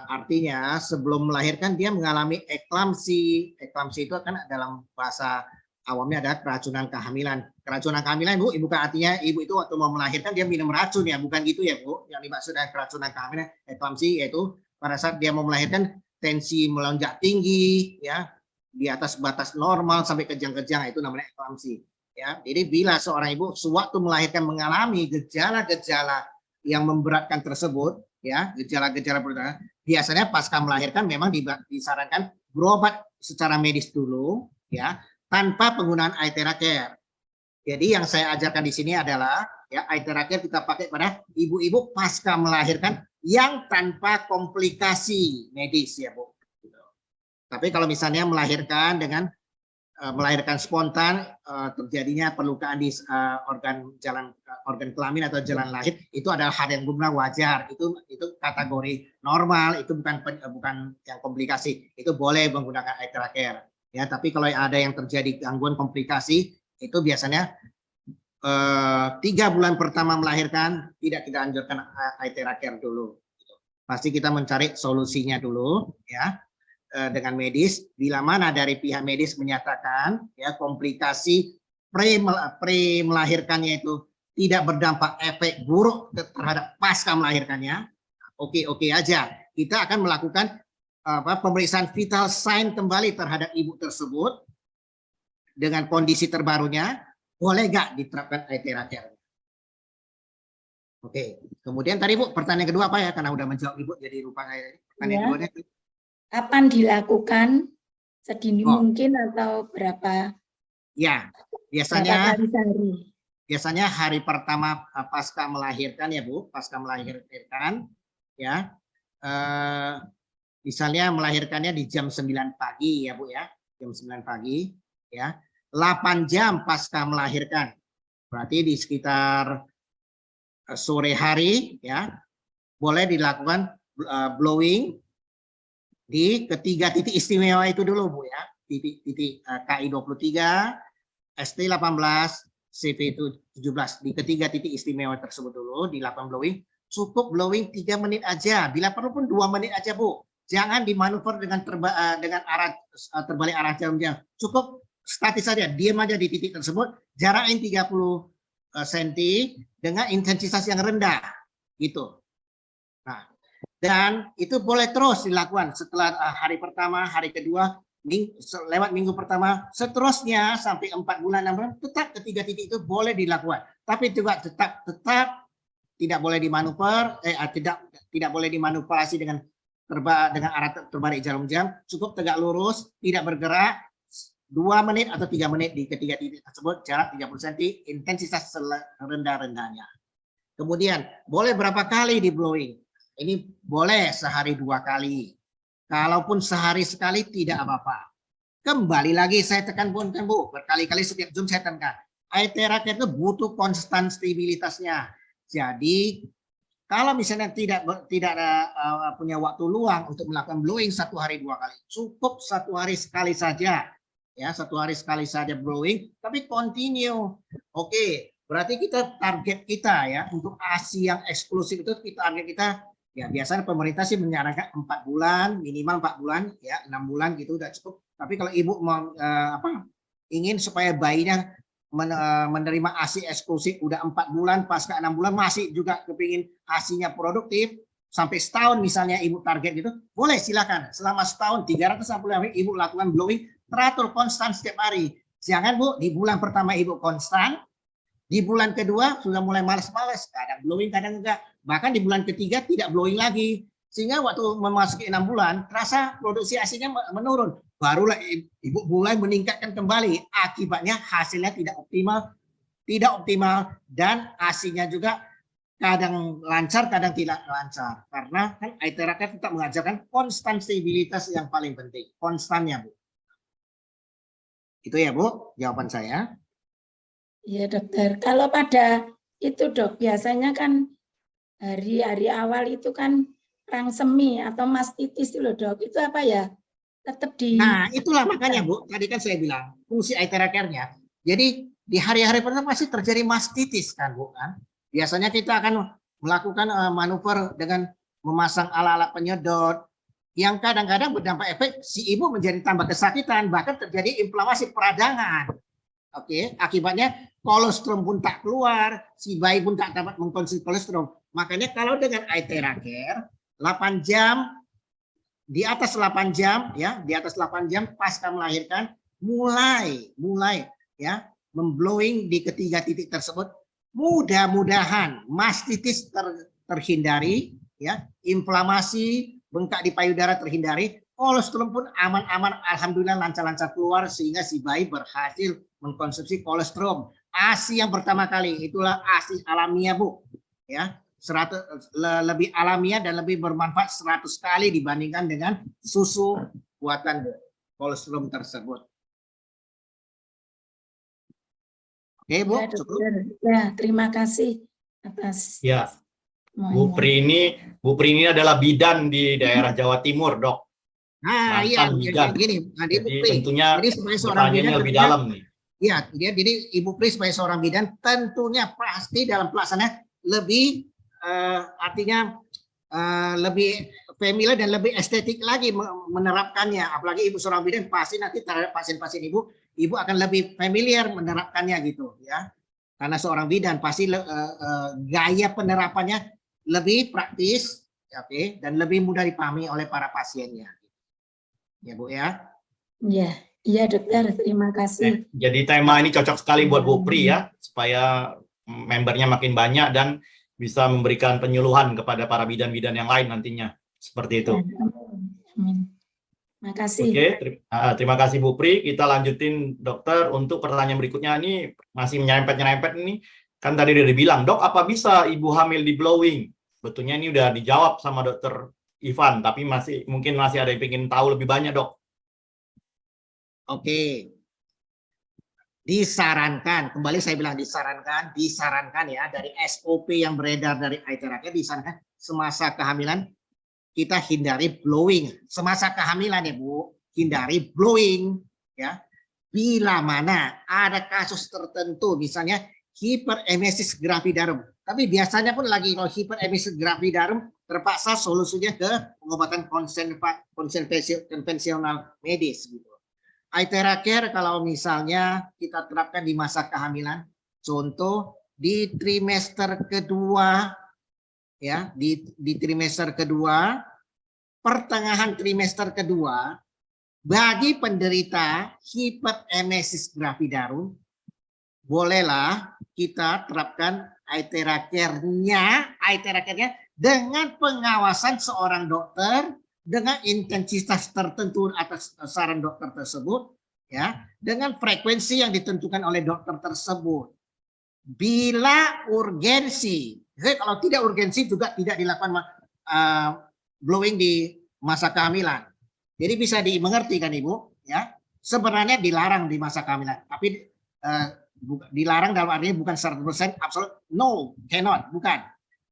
B: artinya sebelum melahirkan dia mengalami eklamsi. Eklamsi itu kan dalam bahasa awamnya ada keracunan kehamilan. Keracunan kehamilan Bu, bukan artinya ibu itu waktu mau melahirkan dia minum racun ya, bukan gitu ya Bu. Yang dimaksud dengan keracunan kehamilan, eklamsi yaitu pada saat dia mau melahirkan tensi melonjak tinggi ya, di atas batas normal sampai kejang-kejang, itu namanya eklamsi. Ya, jadi bila seorang ibu sewaktu melahirkan mengalami gejala-gejala yang memberatkan tersebut, ya gejala-gejala perut, biasanya pasca melahirkan memang disarankan berobat secara medis dulu, ya tanpa penggunaan Aethera Care. Jadi yang saya ajarkan di sini adalah ya Aiteraker kita pakai pada ibu-ibu pasca melahirkan yang tanpa komplikasi medis ya Bu. Tapi kalau misalnya melahirkan dengan melahirkan spontan, terjadinya perlukaan di organ kelamin atau jalan lahir, itu adalah hal yang benar wajar. Itu kategori normal, itu bukan yang komplikasi. Itu boleh menggunakan Aiteraker. Ya, tapi kalau ada yang terjadi gangguan komplikasi, itu biasanya 3 bulan pertama melahirkan tidak kita anjurkan Aiteraker dulu. Pasti kita mencari solusinya dulu, ya. Dengan medis, bila mana dari pihak medis menyatakan ya komplikasi pre melahirkannya itu tidak berdampak efek buruk terhadap pasca melahirkannya, oke aja. Kita akan melakukan pemeriksaan vital sign kembali terhadap ibu tersebut dengan kondisi terbarunya, boleh nggak diterapkan Aiteraker? Oke, kemudian tadi Bu pertanyaan kedua apa ya? Karena udah menjawab Ibu jadi lupa pertanyaan keduanya.
C: Kapan dilakukan? Sedini mungkin atau berapa?
B: Ya,
C: Berapa kali sehari?
B: Biasanya hari pertama pasca melahirkan ya Bu, pasca melahirkan ya. Misalnya melahirkannya di jam 9 pagi ya Bu ya, jam 9 pagi ya. 8 jam pasca melahirkan. Berarti di sekitar sore hari ya, boleh dilakukan blowing di ketiga titik istimewa itu dulu Bu ya, titik KI23, ST18, CV17, di ketiga titik istimewa tersebut dulu dilakukan blowing. Cukup blowing 3 menit aja, bila perlu pun 2 menit aja Bu. Jangan dimanuver dengan arah terbalik arah jarum jam. Cukup statis saja, diam aja di titik tersebut, jaraknya 30 cm dengan intensitas yang rendah gitu. Nah, dan itu boleh terus dilakukan setelah hari pertama, hari kedua, lewat minggu pertama, seterusnya sampai 4 bulan, 6 bulan, tetap ketiga titik itu boleh dilakukan. Tapi juga tetap tidak boleh dimanuver, tidak boleh dimanipulasi dengan arah terbalik jarum jam. Cukup tegak lurus, tidak bergerak, 2 menit atau 3 menit di ketiga titik tersebut, jarak 30 cm, intensitas rendah-rendahnya. Kemudian boleh berapa kali di blowing? Ini boleh sehari 2 kali. Kalaupun sehari sekali tidak apa-apa. Kembali lagi saya tekankan Bu, berkali-kali setiap Zoom saya tekankan. Aiteraker itu butuh konstan stabilitasnya. Jadi kalau misalnya tidak punya waktu luang untuk melakukan blowing 1 hari 2 kali, cukup 1 hari sekali saja. Ya, 1 hari sekali saja blowing, tapi continue. Oke, berarti kita target kita ya untuk ASI yang eksklusif itu target kita. Ya biasanya pemerintah sih menyarankan 4 bulan, minimal 4 bulan, ya 6 bulan gitu udah cukup. Tapi kalau ibu mau ingin supaya bayinya menerima ASI eksklusif udah 4 bulan, pasca 6 bulan masih juga kepingin ASInya produktif sampai setahun misalnya ibu target gitu, boleh silakan. Selama setahun 360 hari ibu lakukan blowing teratur konstan setiap hari. Jangan Bu di bulan pertama ibu konstan, di bulan kedua sudah mulai malas-malas, kadang blowing kadang enggak. Bahkan di bulan ketiga tidak blowing lagi. Sehingga waktu memasuki 6 bulan, terasa produksi ASINya menurun. Barulah ibu mulai meningkatkan kembali. Akibatnya hasilnya tidak optimal dan ASINya juga kadang lancar, kadang tidak lancar. Karena kan Aiteraker tetap mengajarkan konstan stabilitas yang paling penting. Konstannya Bu. Itu ya Bu, jawaban saya.
C: Iya dokter, kalau pada itu Dok, biasanya kan hari-hari awal itu kan rangsemi atau mastitis itu loh Dok, itu apa ya? Tetap di...
B: Nah itulah makanya Bu, tadi kan saya bilang fungsi Aiterakernya. Jadi di hari-hari pertama pasti terjadi mastitis kan Bu kan. Biasanya kita akan melakukan manuver dengan memasang alat-alat penyedot yang kadang-kadang berdampak efek si ibu menjadi tambah kesakitan, bahkan terjadi inflamasi peradangan. Oke, akibatnya kolostrum pun tak keluar, si bayi pun tak dapat mengkonsumsi kolostrum. Makanya kalau dengan Aiteraker 8 jam, di atas 8 jam ya, di atas 8 jam pasca melahirkan mulai ya memblowing di ketiga titik tersebut, mudah-mudahan mastitis terhindari ya, inflamasi bengkak di payudara terhindari, kolostrum pun aman-aman, alhamdulillah lancar-lancar keluar sehingga si bayi berhasil mengkonsumsi kolostrum. ASI yang pertama kali, itulah ASI alamiah, Bu. Ya, 100 lebih alamiah dan lebih bermanfaat 100 kali dibandingkan dengan susu buatan kolostrum tersebut. Oke, Bu,
C: Ya,
B: cukup.
C: dokter. Ya, terima kasih atas
A: Ya,
C: semuanya.
A: Bu Pri ini adalah bidan di daerah Jawa Timur, Dok.
B: Nah, iya,
A: Mantan bidan.
B: gini, nah, Ibu
A: Jadi
B: Pri.
A: tentunya
B: Jadi sebagai seorang bidan
A: bertanyanya lebih
B: tentunya,
A: dalam nih.
B: ya, jadi Ibu Pri sebagai seorang bidan tentunya pasti dalam pelaksanaan lebih artinya lebih familiar dan lebih estetik lagi menerapkannya. Apalagi Ibu seorang bidan pasti nanti terhadap pasien-pasien Ibu akan lebih familiar menerapkannya gitu ya. Karena seorang bidan pasti gaya penerapannya lebih praktis, oke, dan lebih mudah dipahami oleh para pasiennya. Ya, Bu ya.
C: Ya, iya dokter, terima kasih.
A: Jadi tema ini cocok sekali buat Bu Pri ya, supaya membernya makin banyak dan bisa memberikan penyuluhan kepada para bidan-bidan yang lain nantinya. Seperti itu.
C: Amin. Terima kasih.
A: Oke, terima kasih Bu Pri. Kita lanjutin dokter untuk pertanyaan berikutnya. Ini masih nyerempet-nyerempet ini. Kan tadi udah dibilang, Dok, apa bisa ibu hamil di blowing? Betulnya ini udah dijawab sama dokter Ivan, tapi mungkin masih ada yang ingin tahu lebih banyak, Dok.
B: Oke. Disarankan, kembali saya bilang disarankan ya, dari SOP yang beredar dari Aitheraket, disarankan semasa kehamilan kita hindari blowing. Semasa kehamilan ya Bu, hindari blowing ya. Bila mana ada kasus tertentu misalnya hiperemesis gravidarum. Tapi biasanya pun lagi kalau hiperemesis gravidarum terpaksa solusinya ke pengobatan konvensional medis gitu. Aitheraket kalau misalnya kita terapkan di masa kehamilan, contoh di trimester kedua ya, di trimester kedua, pertengahan trimester kedua, bagi penderita hiperemesis gravidarum, bolehlah kita terapkan Aitheraket-nya dengan pengawasan seorang dokter, dengan intensitas tertentu atas saran dokter tersebut, ya, dengan frekuensi yang ditentukan oleh dokter tersebut. Bila urgensi, kalau tidak urgensi juga tidak dilakukan blowing di masa kehamilan. Jadi bisa dimengerti kan Ibu, ya. Sebenarnya dilarang di masa kehamilan, tapi dilarang dalam artinya bukan 100% absolut, no, cannot, bukan.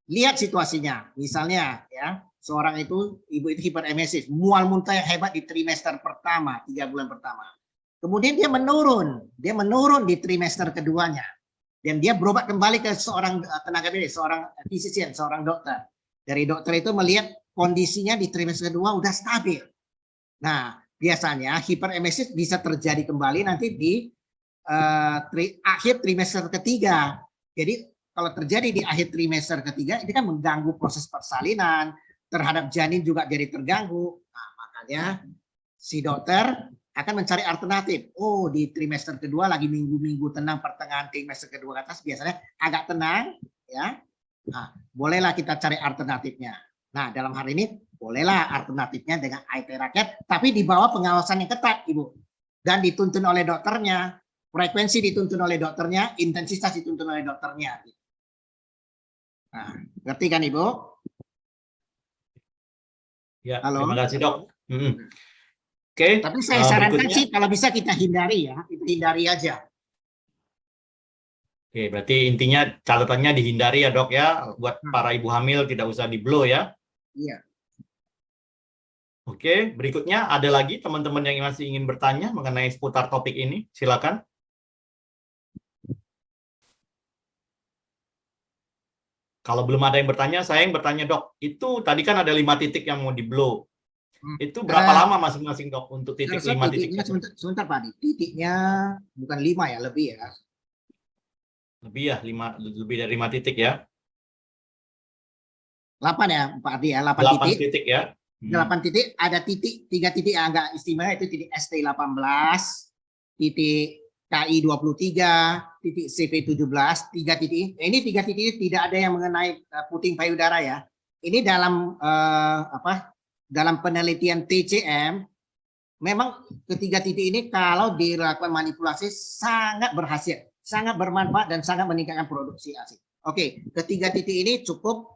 B: Lihat situasinya, misalnya ya, seorang ibu itu hiperemesis, mual muntah yang hebat di trimester pertama, 3 bulan pertama. Kemudian dia menurun di trimester keduanya. Dan dia berobat kembali ke seorang tenaga medis, seorang physician, seorang dokter. Dari dokter itu melihat kondisinya di trimester kedua udah stabil. Nah, biasanya hiperemesis bisa terjadi kembali nanti di akhir trimester ketiga. Jadi kalau terjadi di akhir trimester ketiga, ini kan mengganggu proses persalinan, terhadap janin juga jadi terganggu. Nah, makanya si dokter akan mencari alternatif. Oh, di trimester kedua lagi minggu-minggu tenang, pertengahan trimester kedua ke atas biasanya agak tenang, ya. Nah, bolehlah kita cari alternatifnya. Nah, dalam hal ini bolehlah alternatifnya dengan Aitheraket, tapi di bawah pengawasan yang ketat, Ibu. Dan dituntun oleh dokternya, frekuensi dituntun oleh dokternya, intensitas dituntun oleh dokternya. Nah, ngerti kan Ibu?
A: Ya,
B: halo?
A: terima kasih Dok. Oke.
B: Tapi saya sarankan sih kalau bisa kita hindari ya, kita hindari aja.
A: Oke, berarti intinya catatannya dihindari ya Dok ya, buat para ibu hamil tidak usah di blow ya.
B: Iya.
A: Oke, berikutnya ada lagi teman-teman yang masih ingin bertanya mengenai seputar topik ini, silakan. Kalau belum ada yang bertanya, saya yang bertanya Dok, itu tadi kan ada 5 titik yang mau di blow. Itu berapa lama masing-masing Dok untuk titik 5 titik?
B: Sebentar Pak, titiknya bukan 5 ya, lebih ya.
A: Lebih ya, lebih dari 5 titik ya.
B: 8 ya Pak Adi ya,
A: 8 titik ya.
B: 8 titik, ada 3 titik yang agak istimewa, itu titik ST18, titik KI23, titik CV17, 3 titik. Ini 3 titik tidak ada yang mengenai puting payudara ya. Ini dalam dalam penelitian TCM, memang ketiga titik ini kalau dilakukan manipulasi sangat berhasil. sangat bermanfaat dan sangat meningkatkan produksi ASI. Oke, ketiga titik ini cukup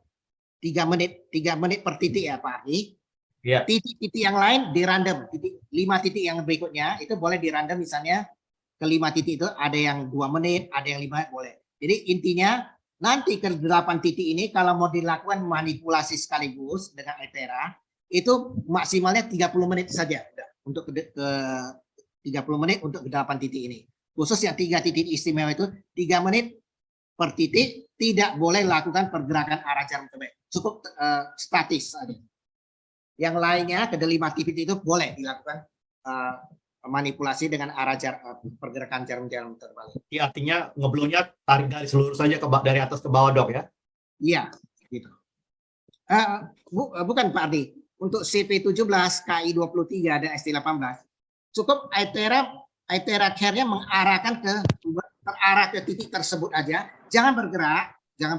B: 3 menit per titik ya Pak Ardi.
A: Ya.
B: Titik-titik yang lain di random, 5 titik yang berikutnya itu boleh di random, misalnya ke 5 titik itu ada yang 2 menit, ada yang 5 menit boleh. Jadi intinya nanti ke 8 titik ini kalau mau dilakukan manipulasi sekaligus dengan Aetera itu maksimalnya 30 menit saja untuk ke 30 menit untuk ke 8 titik ini. Khusus yang 3 titik istimewa itu 3 menit per titik, tidak boleh lakukan pergerakan arah jarum terbalik. Cukup statis saja. Yang lainnya ke 5 titik itu boleh dilakukan manipulasi dengan arah pergerakan jarum terbalik.
A: Ya, artinya ngeblownya tarik garis lurus saja dari atas ke bawah dok ya?
B: Iya, gitu. Bukan Pak Ardi. Untuk CP17, KI23 dan ST18 cukup Aetera Care-nya mengarahkan terarah ke titik tersebut aja, jangan bergerak 3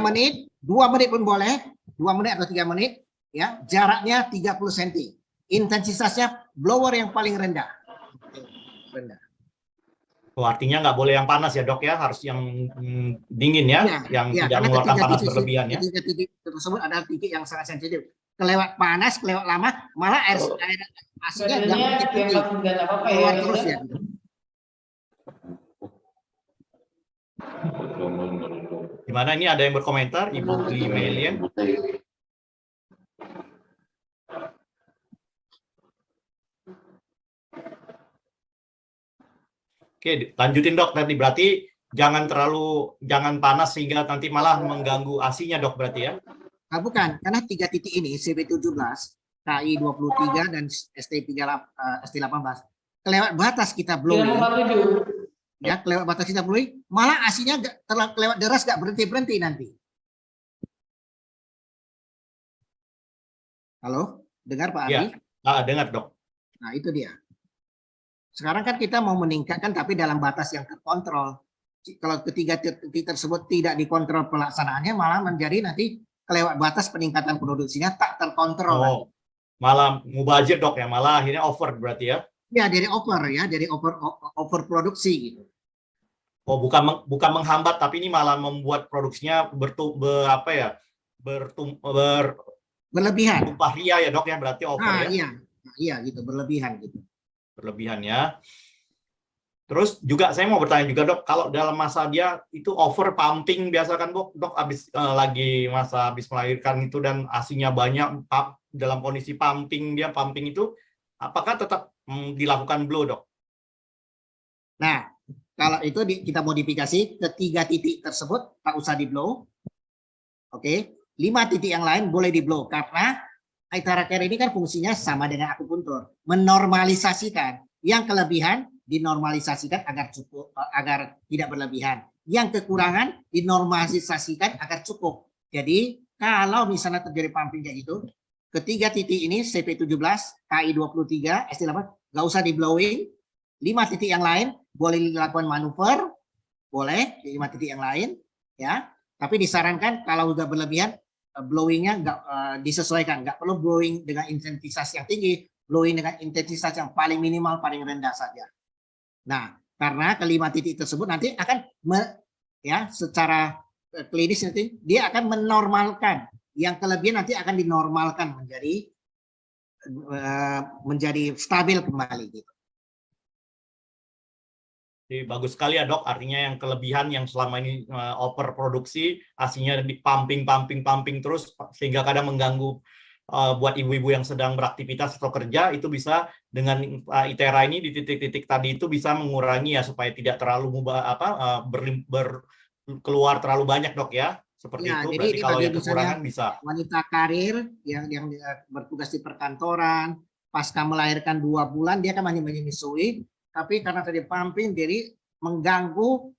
B: menit, 2 menit pun boleh, 2 menit atau 3 menit ya, jaraknya 30 cm. Intensitasnya blower yang paling rendah.
A: Oh, artinya nggak boleh yang panas ya dok ya, harus yang dingin ya, yang tidak mengeluarkan panas berlebihan ya.
B: Titik tersebut ada titik yang sangat sensitif. Kelewat panas, kelewat lama, malah air asinnya nggak tinggi, keluar terus ya.
A: Gimana ini ada yang berkomentar, Ibu Limelian? Oke, lanjutin dok tadi, berarti jangan panas sehingga nanti malah mengganggu ASI-nya dok berarti ya?
B: Nah, bukan, karena 3 titik ini CP17, KI23 dan ST18 kelewat batas kita blowing. Ya, kelewat batas kita blowing, malah ASI-nya kelewat deras nggak berhenti nanti. Halo, dengar Pak Adi?
A: Ya, dengar dok.
B: Nah itu dia. Sekarang kan kita mau meningkatkan tapi dalam batas yang terkontrol. Kalau ketiga titik tersebut tidak dikontrol pelaksanaannya, malah menjadi nanti kelewat batas peningkatan produksinya tak terkontrol.
A: Oh, malah mubazir dok ya, malah akhirnya over berarti ya?
B: Ya, dari over produksi gitu.
A: Oh, bukan menghambat, tapi ini malah membuat produksinya
B: berlebihan.
A: Tumpah ria ya dok ya, berarti over ya?
B: Iya gitu, berlebihan gitu.
A: Berlebihan ya. Terus juga saya mau bertanya juga dok, kalau dalam masa dia itu over pumping biasa kan dok habis melahirkan itu dan ASI-nya banyak dalam kondisi pumping itu apakah tetap dilakukan blow dok?
B: Nah kalau itu kita modifikasi ke 3 titik tersebut tak usah di blow. Oke, 5 titik yang lain boleh di blow karena Aetera Care ini kan fungsinya sama dengan akupuntur, menormalisasikan. Yang kelebihan dinormalisasikan agar cukup, agar tidak berlebihan. Yang kekurangan dinormalisasikan agar cukup. Jadi kalau misalnya terjadi pumping kayak gitu, ketiga titik ini CP17, KI23, ST8 nggak usah di blowing. 5 titik yang lain boleh dilakukan manuver, boleh di 5 titik yang lain, ya. Tapi disarankan kalau udah berlebihan, blowingnya nggak disesuaikan, nggak perlu blowing dengan intensitas yang tinggi, blowing dengan intensitas yang paling minimal, paling rendah saja. Nah, karena kelima titik tersebut nanti akan secara klinis nanti dia akan menormalkan, yang kelebihan nanti akan dinormalkan menjadi stabil kembali gitu.
A: Jadi bagus sekali ya dok, artinya yang kelebihan yang selama ini overproduksi, ASI-nya di pumping terus sehingga kadang mengganggu buat ibu-ibu yang sedang beraktivitas atau kerja, itu bisa dengan Aetera ini di titik-titik tadi itu bisa mengurangi ya supaya tidak terlalu keluar terlalu banyak dok ya, seperti
B: ya,
A: itu.
B: Jadi
A: berarti kalau yang kekurangan bisa. Wanita
B: karir yang bertugas di perkantoran pasca melahirkan 2 bulan dia kan hanya menyusui. Tapi karena tadi pumping, jadi mengganggu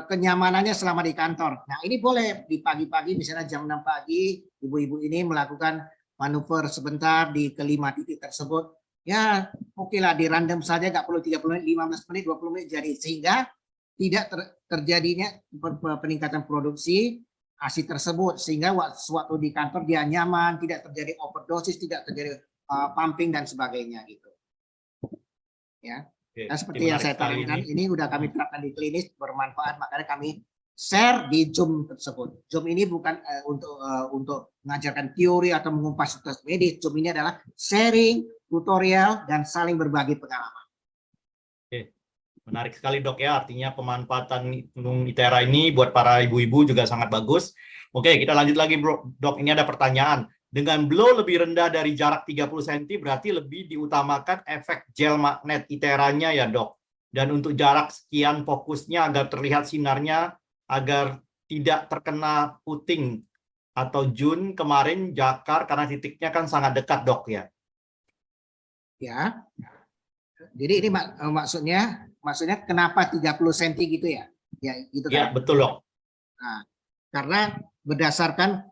B: kenyamanannya selama di kantor. Nah ini boleh di pagi-pagi, misalnya jam 6 pagi, ibu-ibu ini melakukan manuver sebentar di kelima titik tersebut. Ya oke lah, di random saja, nggak perlu 30 menit, 15 menit, 20 menit jadi. Sehingga tidak terjadinya peningkatan produksi ASI tersebut. Sehingga waktu di kantor dia nyaman, tidak terjadi overdosis, tidak terjadi pumping dan sebagainya gitu. Ya.
A: Oke,
B: Nah, seperti yang
A: menarik
B: saya
A: sekali
B: tanamkan,
A: ini.
B: ini udah kami terapkan di klinis, bermanfaat, makanya kami share di Zoom tersebut. Zoom ini bukan untuk mengajarkan teori atau mengupas tugas medis. Zoom ini adalah sharing, tutorial, dan saling berbagi pengalaman.
A: Oke, menarik sekali dok ya, artinya pemanfaatan Gunung ITERA ini buat para ibu-ibu juga sangat bagus. Oke, kita lanjut lagi bro. Dok, ini ada pertanyaan. Dengan blow lebih rendah dari jarak 30 cm berarti lebih diutamakan efek gel magnet ITERA-nya ya dok. Dan untuk jarak sekian fokusnya agar terlihat sinarnya, agar tidak terkena puting atau Jun kemarin Jakar karena titiknya kan sangat dekat dok ya.
B: Ya. Jadi ini maksudnya kenapa 30 cm gitu ya? Ya, gitu
A: Ya,
B: kan.
A: betul dok.
B: Nah, karena berdasarkan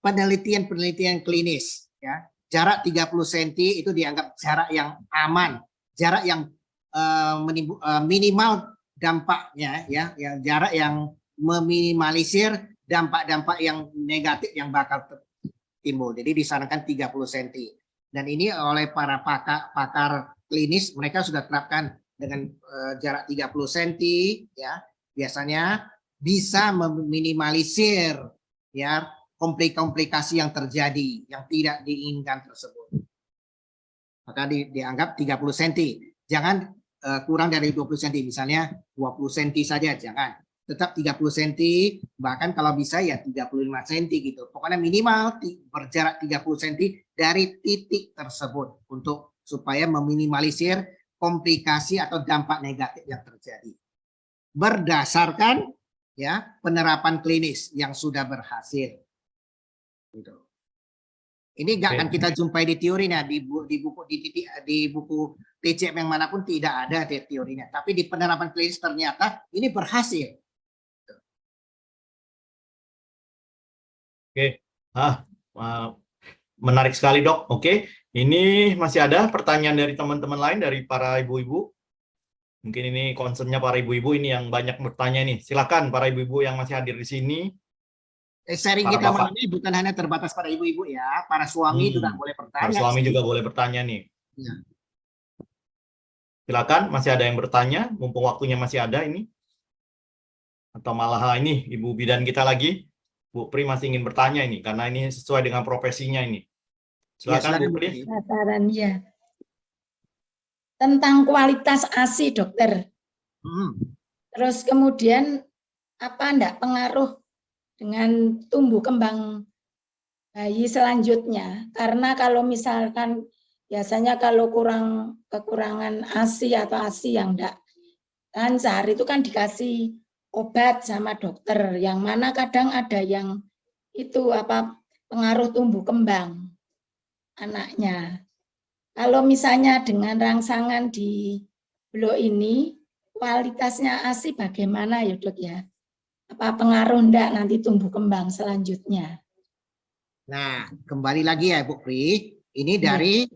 B: penelitian klinis ya, jarak 30 cm itu dianggap jarak yang aman, jarak yang minimal dampaknya ya, jarak yang meminimalisir dampak-dampak yang negatif yang bakal timbul. Jadi disarankan 30 cm. Dan ini oleh para pakar klinis mereka sudah terapkan dengan jarak 30 cm ya, biasanya bisa meminimalisir ya komplikasi yang terjadi yang tidak diinginkan tersebut. Maka dianggap 30 cm. Jangan kurang dari 20 cm, misalnya 20 cm saja jangan. Tetap 30 cm, bahkan kalau bisa ya 35 cm gitu. Pokoknya minimal berjarak 30 cm dari titik tersebut untuk supaya meminimalisir komplikasi atau dampak negatif yang terjadi. Berdasarkan ya penerapan klinis yang sudah berhasil. Gitu. Ini nggak akan kita jumpai di teorinya, di buku TCM yang manapun tidak ada teorinya. Tapi di penerapan klinis ternyata ini berhasil.
A: Oke, menarik sekali dok. Oke, ini masih ada pertanyaan dari teman-teman lain, dari para ibu-ibu. Mungkin ini concernnya para ibu-ibu ini yang banyak bertanya nih. Silakan para ibu-ibu yang masih hadir di sini.
B: Sharing kita malam ini bukan hanya terbatas pada ibu-ibu ya, para suami juga boleh bertanya.
A: Para suami juga boleh bertanya nih.
B: Ya.
A: Silakan, masih ada yang bertanya, mumpung waktunya masih ada ini. Atau malah ini ibu bidan kita lagi, Bu Pri masih ingin bertanya ini, karena ini sesuai dengan profesinya ini. Silakan Bu Pri.
C: Saran ya. Tentang kualitas ASI dokter. Terus kemudian apa enggak pengaruh dengan tumbuh kembang bayi selanjutnya? Karena kalau misalkan biasanya kalau kekurangan ASI atau ASI yang enggak lancar itu kan dikasih obat sama dokter, yang mana kadang ada yang itu pengaruh tumbuh kembang anaknya. Kalau misalnya dengan rangsangan di blok ini kualitasnya ASI bagaimana ya dok ya? Apa pengaruh enggak nanti tumbuh kembang selanjutnya? Nah,
B: kembali lagi ya Bu Pri, ini dari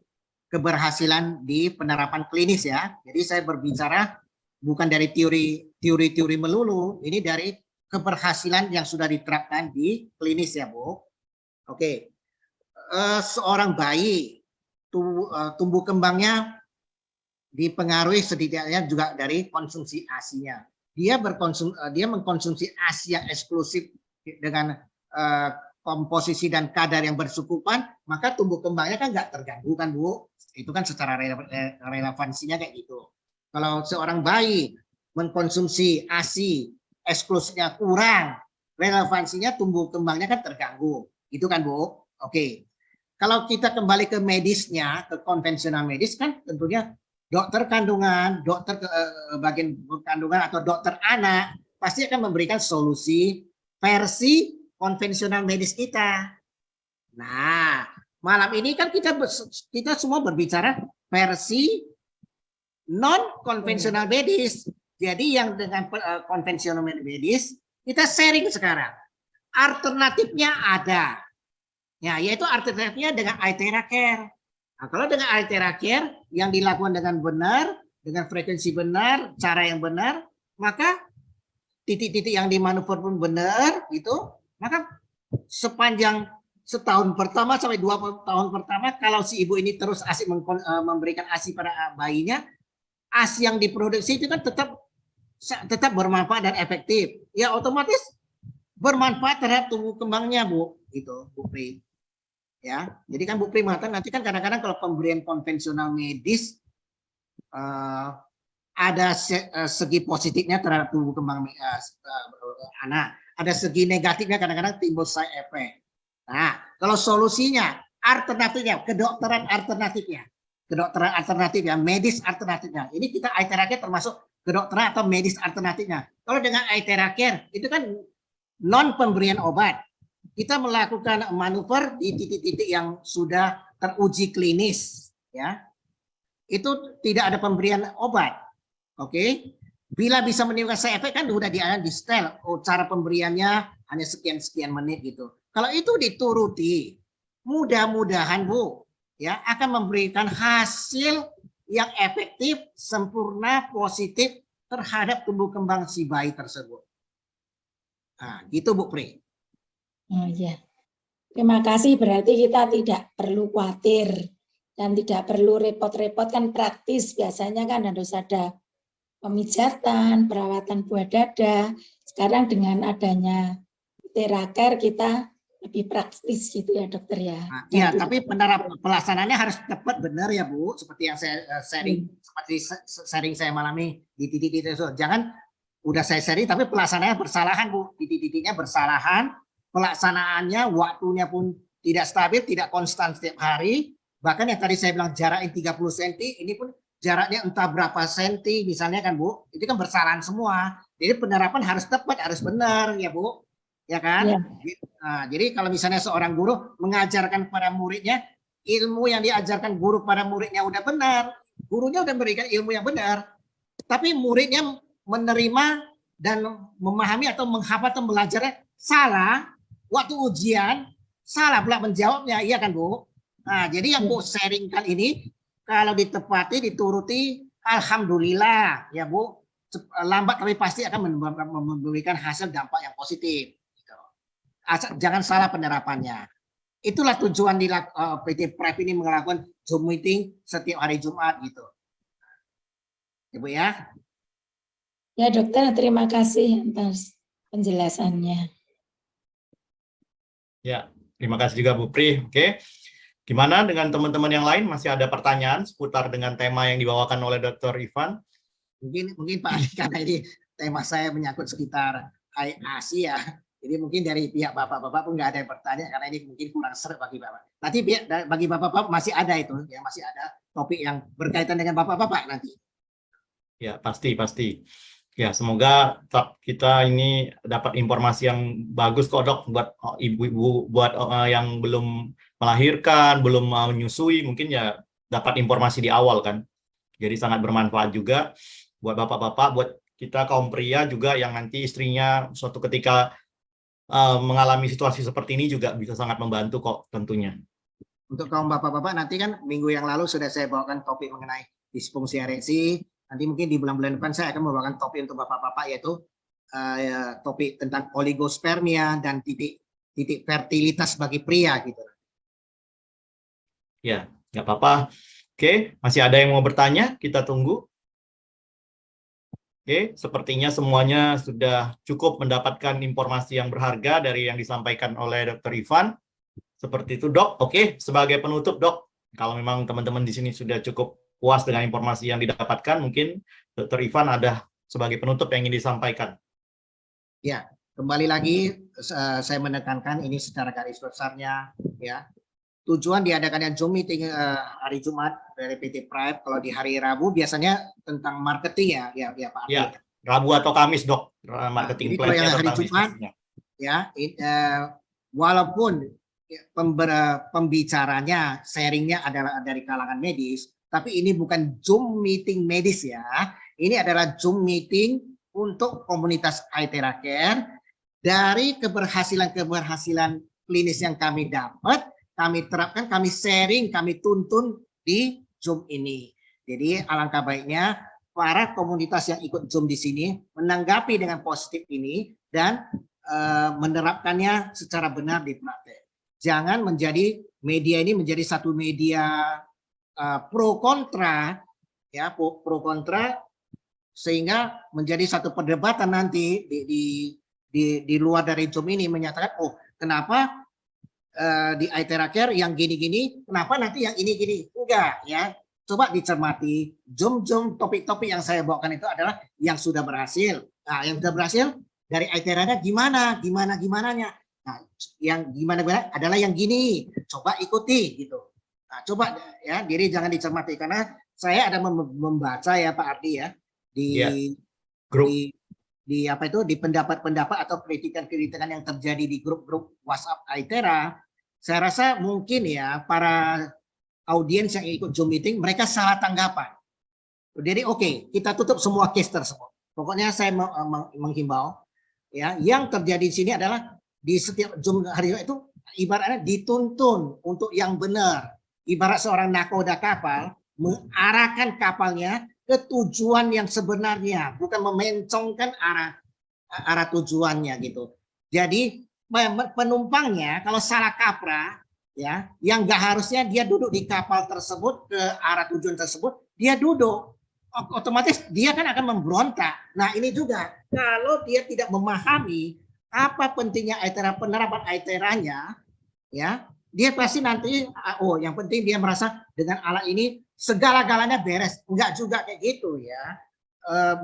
B: keberhasilan di penerapan klinis ya. Jadi saya berbicara bukan dari teori melulu, ini dari keberhasilan yang sudah diterapkan di klinis ya Bu. Oke, seorang bayi tumbuh kembangnya dipengaruhi setidaknya juga dari konsumsi ASI-nya. Dia mengkonsumsi ASI yang eksklusif dengan komposisi dan kadar yang bercukupan, maka tumbuh kembangnya kan nggak terganggu kan Bu. Itu kan secara relevansinya kayak gitu. Kalau seorang bayi mengkonsumsi ASI eksklusifnya kurang, relevansinya tumbuh kembangnya kan terganggu. Itu kan Bu. Oke. Kalau kita kembali ke medisnya, ke konvensional medis kan tentunya dokter kandungan, dokter bagian kandungan atau dokter anak pasti akan memberikan solusi versi konvensional medis kita. Nah, malam ini kan kita semua berbicara versi non konvensional medis. Jadi yang dengan konvensional medis kita sharing sekarang. Alternatifnya ada. Ya, yaitu alternatifnya dengan ITERA Care. Nah, kalau dengan ITERA Care yang dilakukan dengan benar, dengan frekuensi benar, cara yang benar, maka titik-titik yang dimanuver pun benar, gitu. Maka sepanjang setahun pertama sampai 2 tahun pertama, kalau si ibu ini terus asik memberikan ASI pada bayinya, ASI yang diproduksi itu kan tetap bermanfaat dan efektif. Ya otomatis bermanfaat terhadap tumbuh kembangnya, Bu. Gitu, Bu Pri. Ya, jadi kan Bu Pri mengatakan nanti kan kadang-kadang kalau pemberian konvensional medis ada segi positifnya terhadap tumbuh kembang anak, ada segi negatifnya kadang-kadang timbul side effect. Nah, kalau solusinya, alternatifnya, kedokteran alternatifnya, medis alternatifnya. Ini kita ITRA termasuk kedokteran atau medis alternatifnya. Kalau dengan ITRA itu kan non pemberian obat. Kita melakukan manuver di titik-titik yang sudah teruji klinis, ya. Itu tidak ada pemberian obat. Oke. Bila bisa menimbulkan side effect kan udah di setel. Oh, cara pemberiannya hanya sekian-sekian menit gitu. Kalau itu dituruti, mudah-mudahan Bu, ya akan memberikan hasil yang efektif, sempurna, positif terhadap tumbuh kembang si bayi tersebut. Nah, gitu Bu Pri.
C: Oh iya. Terima kasih, berarti kita tidak perlu khawatir dan tidak perlu repot-repot, kan praktis. Biasanya kan harus ada pemijatan, perawatan buah dada. Sekarang dengan adanya ITRA kita lebih praktis gitu ya dokter ya.
B: Nah, ya, tapi pelaksanaannya harus tepat benar ya Bu, seperti yang saya sharing saya malam ini di titik-titik itu. Jangan udah saya sharing tapi pelaksanaannya bersalahan Bu, di titik-titiknya bersalahan, pelaksanaannya waktunya pun tidak stabil, tidak konstan setiap hari. Bahkan yang tadi saya bilang jaraknya 30 cm, ini pun jaraknya entah berapa senti misalnya kan Bu, itu kan bersalahan semua. Jadi penerapan harus tepat, harus benar ya Bu. Ya kan? Ya. Nah, jadi kalau misalnya seorang guru mengajarkan kepada muridnya, ilmu yang diajarkan guru pada muridnya udah benar, gurunya udah memberikan ilmu yang benar, tapi muridnya menerima dan memahami atau menghafal atau belajarnya salah, waktu ujian salah pula menjawabnya, iya kan Bu? Nah, jadi yang Bu sharingkan ini kalau ditepati, dituruti, alhamdulillah ya Bu, lambat tapi pasti akan memberikan hasil dampak yang positif. Jangan salah penerapannya. Itulah tujuan di PT Prep ini melakukan Zoom meeting setiap hari Jumat gitu. Ibu ya.
C: Ya dokter, terima kasih atas penjelasannya.
A: Ya, terima kasih juga Bu Pri. Oke. Gimana dengan teman-teman yang lain? Masih ada pertanyaan seputar dengan tema yang dibawakan oleh Dr. Ivan?
B: Mungkin Pak Ali, karena ini tema saya menyangkut sekitar Asia. Jadi mungkin dari pihak bapak-bapak pun nggak ada yang bertanya karena ini mungkin kurang seru bagi bapak. Nanti bagi bapak-bapak masih ada itu, ya masih ada topik yang berkaitan dengan bapak-bapak nanti.
A: Ya pasti. Ya semoga kita ini dapat informasi yang bagus kok Dok buat ibu-ibu, buat yang belum melahirkan, belum menyusui, mungkin ya dapat informasi di awal kan. Jadi sangat bermanfaat juga buat bapak-bapak, buat kita kaum pria juga yang nanti istrinya suatu ketika mengalami situasi seperti ini juga bisa sangat membantu kok tentunya.
B: Untuk kaum bapak-bapak nanti kan minggu yang lalu sudah saya bawakan topik mengenai disfungsi ereksi. Nanti mungkin di bulan-bulan depan saya akan membawakan topik untuk bapak-bapak yaitu topik tentang oligospermia dan titik fertilitas bagi pria gitu.
A: Ya, nggak apa-apa. Oke, masih ada yang mau bertanya? Kita tunggu. Oke, sepertinya semuanya sudah cukup mendapatkan informasi yang berharga dari yang disampaikan oleh Dr. Ivan. Seperti itu, Dok. Oke, sebagai penutup, Dok, kalau memang teman-teman di sini sudah cukup puas dengan informasi yang didapatkan, mungkin Dr. Ivan ada sebagai penutup yang ingin disampaikan.
B: Ya, kembali lagi saya menekankan ini secara garis besarnya, ya. Tujuan diadakannya Zoom meeting hari Jumat dari PT Prep. Kalau di hari Rabu biasanya tentang marketing ya Pak.
A: Ya, Rabu atau Kamis Dok, marketing
B: plan. Kalau yang hari Jumat, ya, walaupun pembicaranya, sharingnya adalah dari kalangan medis, tapi ini bukan Zoom meeting medis ya. Ini adalah Zoom meeting untuk komunitas ITRA Care dari keberhasilan klinis yang kami dapat. Kami terapkan, kami sharing, kami tuntun di Zoom ini. Jadi alangkah baiknya para komunitas yang ikut Zoom di sini menanggapi dengan positif ini dan menerapkannya secara benar di praktek. Jangan menjadi media ini menjadi satu media pro kontra ya pro kontra, sehingga menjadi satu perdebatan nanti di luar dari Zoom ini menyatakan, oh kenapa di Aithera Care yang gini-gini, kenapa nanti yang ini gini? Enggak ya. Coba dicermati, Zoom topik-topik yang saya bawakan itu adalah yang sudah berhasil. Nah, yang sudah berhasil dari Aithera-nya gimananya. Nah, yang gimana adalah yang gini. Coba ikuti gitu. Nah, coba ya, diri jangan dicermati karena saya ada membaca ya Pak Ardi ya di
A: grup.
B: di apa itu di pendapat-pendapat atau kritikan-kritikan yang terjadi di grup-grup WhatsApp Aithera. Saya rasa mungkin ya para audiens yang ikut Zoom meeting mereka salah tanggapan. Jadi oke, kita tutup semua case tersebut. Pokoknya saya menghimbau ya, yang terjadi di sini adalah di setiap Zoom hari itu ibaratnya dituntun untuk yang benar. Ibarat seorang nakoda kapal mengarahkan kapalnya ke tujuan yang sebenarnya, bukan memencongkan arah tujuannya gitu. Jadi penumpangnya kalau salah kaprah ya, yang nggak harusnya dia duduk di kapal tersebut ke arah tujuan tersebut, dia duduk, otomatis dia kan akan memberontak. Nah ini juga kalau dia tidak memahami apa pentingnya Aithera, penerapan Aithera-nya, ya dia pasti nanti oh yang penting dia merasa dengan alat ini segala-galanya beres. Enggak juga kayak gitu ya.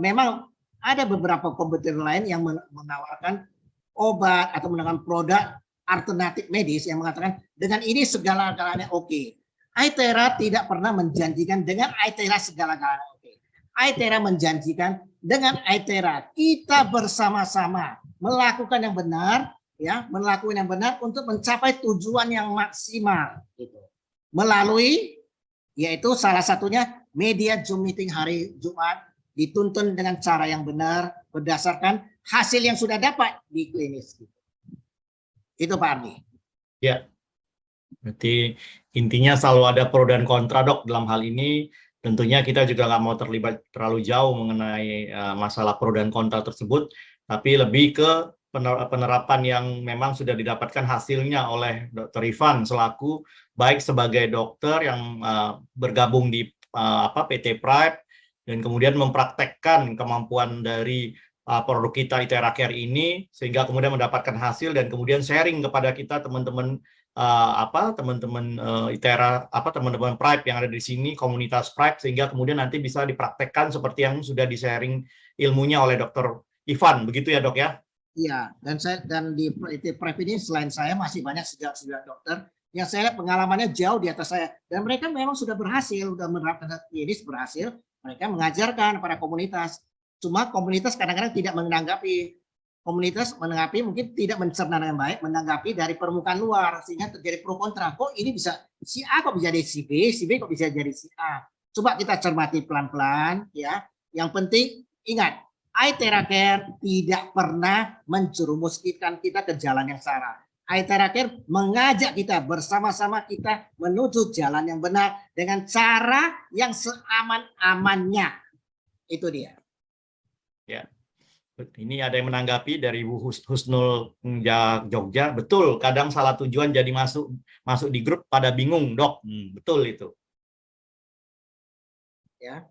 B: Memang ada beberapa kompetitor lain yang menawarkan obat atau menawarkan produk alternatif medis yang mengatakan dengan ini segala-galanya oke. Aithera tidak pernah menjanjikan dengan Aithera segala-galanya oke. Aithera menjanjikan dengan Aithera kita bersama-sama melakukan yang benar, ya, melakukan yang benar untuk mencapai tujuan yang maksimal gitu. Melalui yaitu salah satunya media Zoom meeting hari Jumat dituntun dengan cara yang benar berdasarkan hasil yang sudah dapat di klinis. Itu Pak Ardi.
A: Ya, berarti intinya selalu ada pro dan kontra dok dalam hal ini. Tentunya kita juga nggak mau terlibat terlalu jauh mengenai masalah pro dan kontra tersebut, tapi lebih ke penerapan yang memang sudah didapatkan hasilnya oleh Dr. Ivan selaku baik sebagai dokter yang bergabung di PT Pride dan kemudian mempraktekkan kemampuan dari produk kita Aithera Care ini sehingga kemudian mendapatkan hasil dan kemudian sharing kepada kita teman-teman teman-teman Aithera teman-teman Pride yang ada di sini, komunitas Pride, sehingga kemudian nanti bisa dipraktekkan seperti yang sudah di-sharing ilmunya oleh Dr. Ivan, begitu ya dok ya?
B: Iya, dan di Prep ini selain saya masih banyak sejawat dokter yang saya lihat pengalamannya jauh di atas saya dan mereka memang sudah berhasil, sudah menerapkan klinis berhasil, mereka mengajarkan pada komunitas. Cuma komunitas kadang-kadang tidak menanggapi, mungkin tidak mencerna dengan baik, menanggapi dari permukaan luar sehingga terjadi pro kontra. Kok ini bisa si A kok bisa jadi si B kok bisa jadi si A. Coba kita cermati pelan-pelan ya. Yang penting ingat, Aithera Care tidak pernah menjerumuskan kita ke jalan yang salah. Aithera Care mengajak kita bersama-sama kita menuju jalan yang benar dengan cara yang seaman-amannya. Itu dia.
A: Ya, ini ada yang menanggapi dari Bu Husnul Jogja. Betul, kadang salah tujuan jadi masuk di grup pada bingung dok. Betul itu.
B: Ya.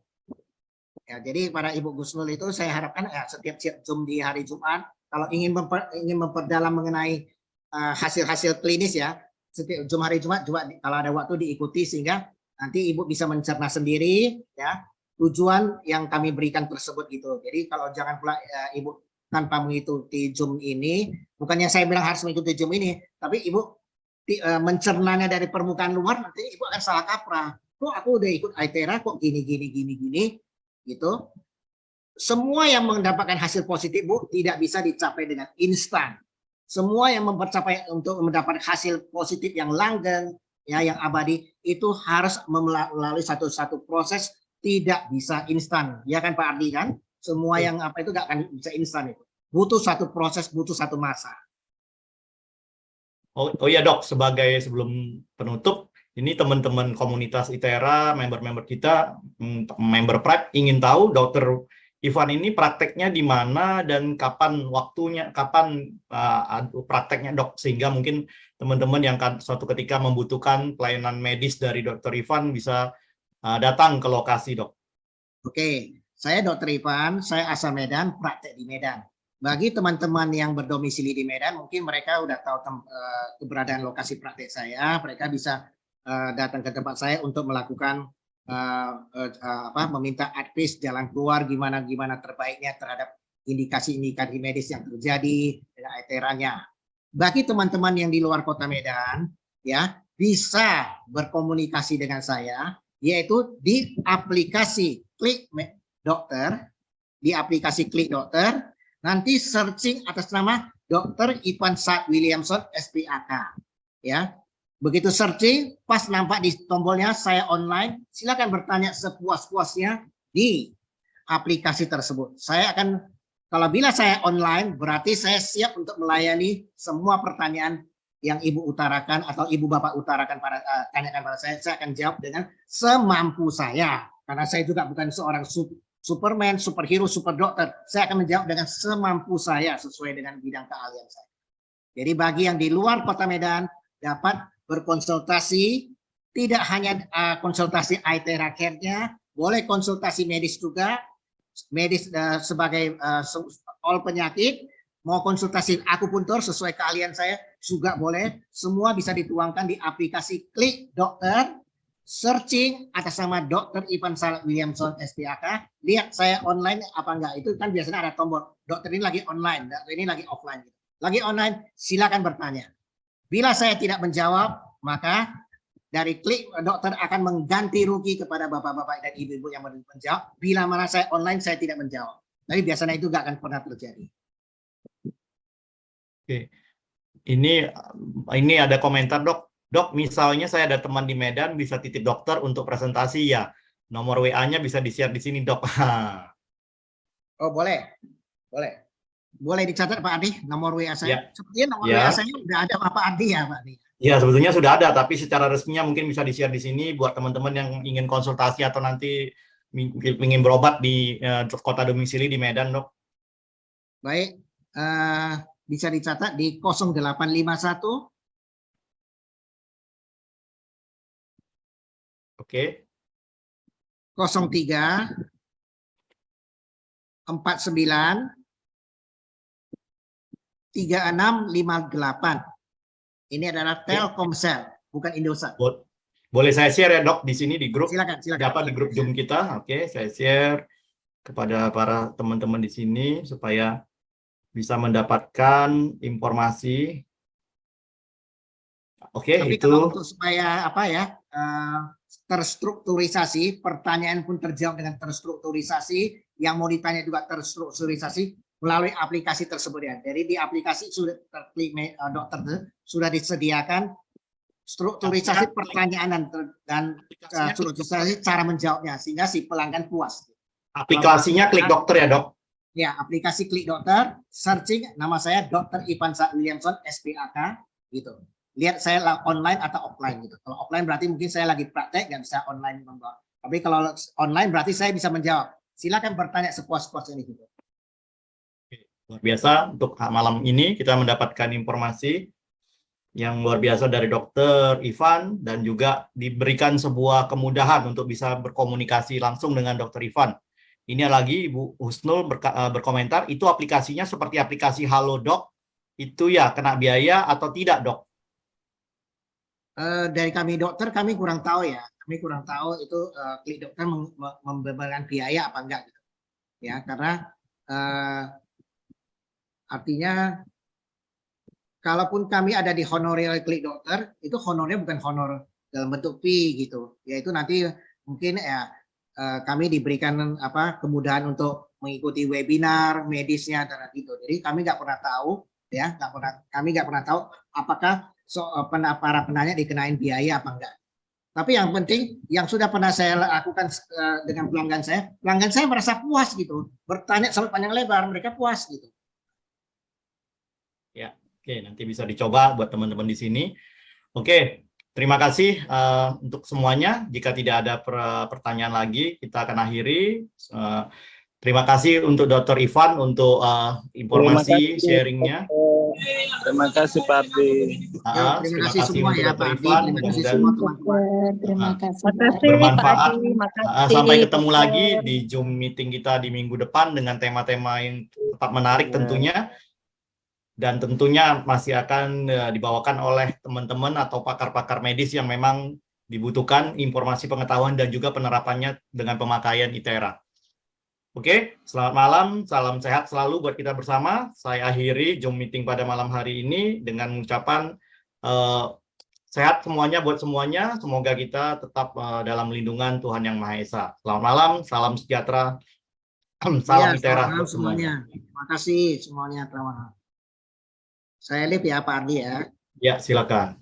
B: Ya, jadi para Ibu Gusnul itu saya harapkan ya, setiap Zoom di hari Jumat kalau ingin memperdalam mengenai hasil-hasil klinis ya, setiap Zoom hari Jumat juga kalau ada waktu diikuti sehingga nanti Ibu bisa mencerna sendiri ya tujuan yang kami berikan tersebut gitu. Jadi kalau jangan pula Ibu tanpa mengikuti Zoom ini, bukannya saya bilang harus mengikuti Zoom ini, tapi Ibu mencernanya dari permukaan luar nanti Ibu akan salah kaprah. Kok aku udah ikut Aithera kok gini gitu. Semua yang mendapatkan hasil positif Bu tidak bisa dicapai dengan instan. Semua yang untuk mendapat hasil positif yang langgeng ya yang abadi itu harus melalui satu proses, tidak bisa instan. Ya kan Pak Ardi kan? Semua yang itu nggak akan bisa instan itu. Butuh satu proses, butuh satu masa.
A: Oh iya dok, sebelum penutup, ini teman-teman komunitas Aithera, member-member kita, member Pride ingin tahu Dr. Ivan ini prakteknya di mana dan kapan waktunya, kapan prakteknya dok, sehingga mungkin teman-teman yang suatu ketika membutuhkan pelayanan medis dari Dr. Ivan bisa datang ke lokasi dok.
B: Oke, saya Dr. Ivan, saya asal Medan, praktek di Medan. Bagi teman-teman yang berdomisili di Medan, mungkin mereka udah tahu keberadaan lokasi praktek saya, mereka bisa datang ke tempat saya untuk melakukan meminta advice jalan keluar gimana terbaiknya terhadap indikasi-indikasi medis yang terjadi dengan iterannya. Bagi teman-teman yang di luar kota Medan, ya bisa berkomunikasi dengan saya, yaitu di aplikasi Klik Dokter, nanti searching atas nama Dr. Ivan Saad Williamson SPAK, ya. Begitu searching, pas nampak di tombolnya saya online, silakan bertanya sepuas-puasnya di aplikasi tersebut. Saya akan, kalau bila saya online, berarti saya siap untuk melayani semua pertanyaan yang Ibu utarakan atau Ibu Bapak utarakan tanyakan pada saya akan jawab dengan semampu saya. Karena saya juga bukan seorang Superman, superhero, super dokter. Saya akan menjawab dengan semampu saya sesuai dengan bidang keahlian saya. Jadi bagi yang di luar kota Medan dapat berkonsultasi, tidak hanya konsultasi ITERA Care-nya, boleh konsultasi medis juga, medis sebagai all penyakit, mau konsultasi akupuntur sesuai keahlian saya juga boleh. Semua bisa dituangkan di aplikasi Klik Dokter, searching atas nama Dr. Ivan Saad Williamson SPAK, lihat saya online apa enggak, itu kan biasanya ada tombol dokter ini lagi online, dokter ini lagi offline. Lagi online, silakan bertanya. Bila saya tidak menjawab, maka dari Klik Dokter akan mengganti rugi kepada bapak-bapak dan ibu-ibu yang menjawab. Bila mana saya online, saya tidak menjawab. Tapi biasanya itu enggak akan pernah terjadi.
A: Oke, ini ada komentar dok. Dok, misalnya saya ada teman di Medan bisa titip dokter untuk presentasi ya. Nomor WA-nya bisa di-share di sini, Dok.
B: Oh, boleh. Boleh. Boleh dicatat Pak Adi nomor WA saya.
A: Ya.
B: Sepertinya nomor WA saya udah ada Pak Adi ya, Pak Adi.
A: Ya, sebetulnya sudah ada, tapi secara resminya mungkin bisa di-share di sini buat teman-teman yang ingin konsultasi atau nanti ingin berobat di kota domisili di Medan, Dok.
B: Baik. Bisa dicatat di 0851
A: Oke.
B: 03 49 3658. Ini adalah Telkomsel, bukan Indosat.
A: Boleh saya share ya, Dok, di sini di grup.
B: Silakan.
A: Dapat di grup Zoom kita. Oke, saya share kepada para teman-teman di sini supaya bisa mendapatkan informasi. Oke,
B: tapi
A: itu
B: kalau untuk supaya terstrukturisasi, pertanyaan pun terjawab dengan terstrukturisasi, yang mau ditanya juga terstrukturisasi melalui aplikasi tersebut ya. Jadi di aplikasi sudah Klik Dokter sudah disediakan strukturisasi pertanyaan dan strukturisasi cara menjawabnya sehingga si pelanggan puas.
A: Aplikasinya Klik Dokter ya, Dok?
B: Ya, aplikasi Klik Dokter, searching nama saya Dr. Ivan Saad Williamson SPAK gitu. Lihat saya online atau offline gitu. Kalau offline berarti mungkin saya lagi praktek, nggak bisa online membawa. Tapi kalau online berarti saya bisa menjawab. Silakan bertanya sepuas-puasnya gitu.
A: Luar biasa, untuk malam ini kita mendapatkan informasi yang luar biasa dari Dr. Ivan dan juga diberikan sebuah kemudahan untuk bisa berkomunikasi langsung dengan Dr. Ivan. Ini lagi Ibu Husnul berkomentar, itu aplikasinya seperti aplikasi Halodoc, itu ya kena biaya atau tidak, Dok?
B: Dari kami dokter, kami kurang tahu ya. Kami kurang tahu itu Klik Dokter membebankan biaya apa enggak gitu. Ya, karena artinya kalaupun kami ada di honorer Klik Dokter, itu honornya bukan honor dalam bentuk fee gitu. Yaitu nanti mungkin ya kami diberikan kemudahan untuk mengikuti webinar medisnya dan gitu. Jadi kami nggak pernah tahu ya, kami nggak pernah tahu apakah para penanya dikenain biaya apa enggak. Tapi yang penting yang sudah pernah saya lakukan dengan pelanggan saya merasa puas gitu. Bertanya sampai panjang lebar, mereka puas gitu.
A: Ya, oke, nanti bisa dicoba buat teman-teman di sini. Oke, terima kasih untuk semuanya. Jika tidak ada pertanyaan lagi, kita akan akhiri. Terima kasih untuk Dr. Ivan untuk informasi sharingnya.
D: Terima kasih Pak Ardi.
B: Terima kasih semua
A: untuk
B: ya
A: Dr.
B: Pak Ardi.
A: Ivan.
B: Terima kasih
A: Mudah-mudahan
B: semua teman-teman.
C: Terima kasih. Pak
E: Makasih
C: Ardi.
A: bermanfaat.
E: Pak Ardi, makasih.
A: Sampai ketemu
E: Dokter.
A: lagi di Zoom meeting kita di minggu depan dengan tema-tema yang tetap menarik tentunya. Dan tentunya masih akan dibawakan oleh teman-teman atau pakar-pakar medis yang memang dibutuhkan informasi pengetahuan dan juga penerapannya dengan pemakaian ITERA. Oke, selamat malam, salam sehat selalu buat kita bersama. Saya akhiri Zoom meeting pada malam hari ini dengan ucapan sehat semuanya buat semuanya. Semoga kita tetap dalam lindungan Tuhan Yang Maha Esa. Selamat malam, salam sejahtera, salam ITERA buat semuanya.
B: Terima kasih semuanya. Saya live ya Pak Ardi ya.
A: Ya, silakan.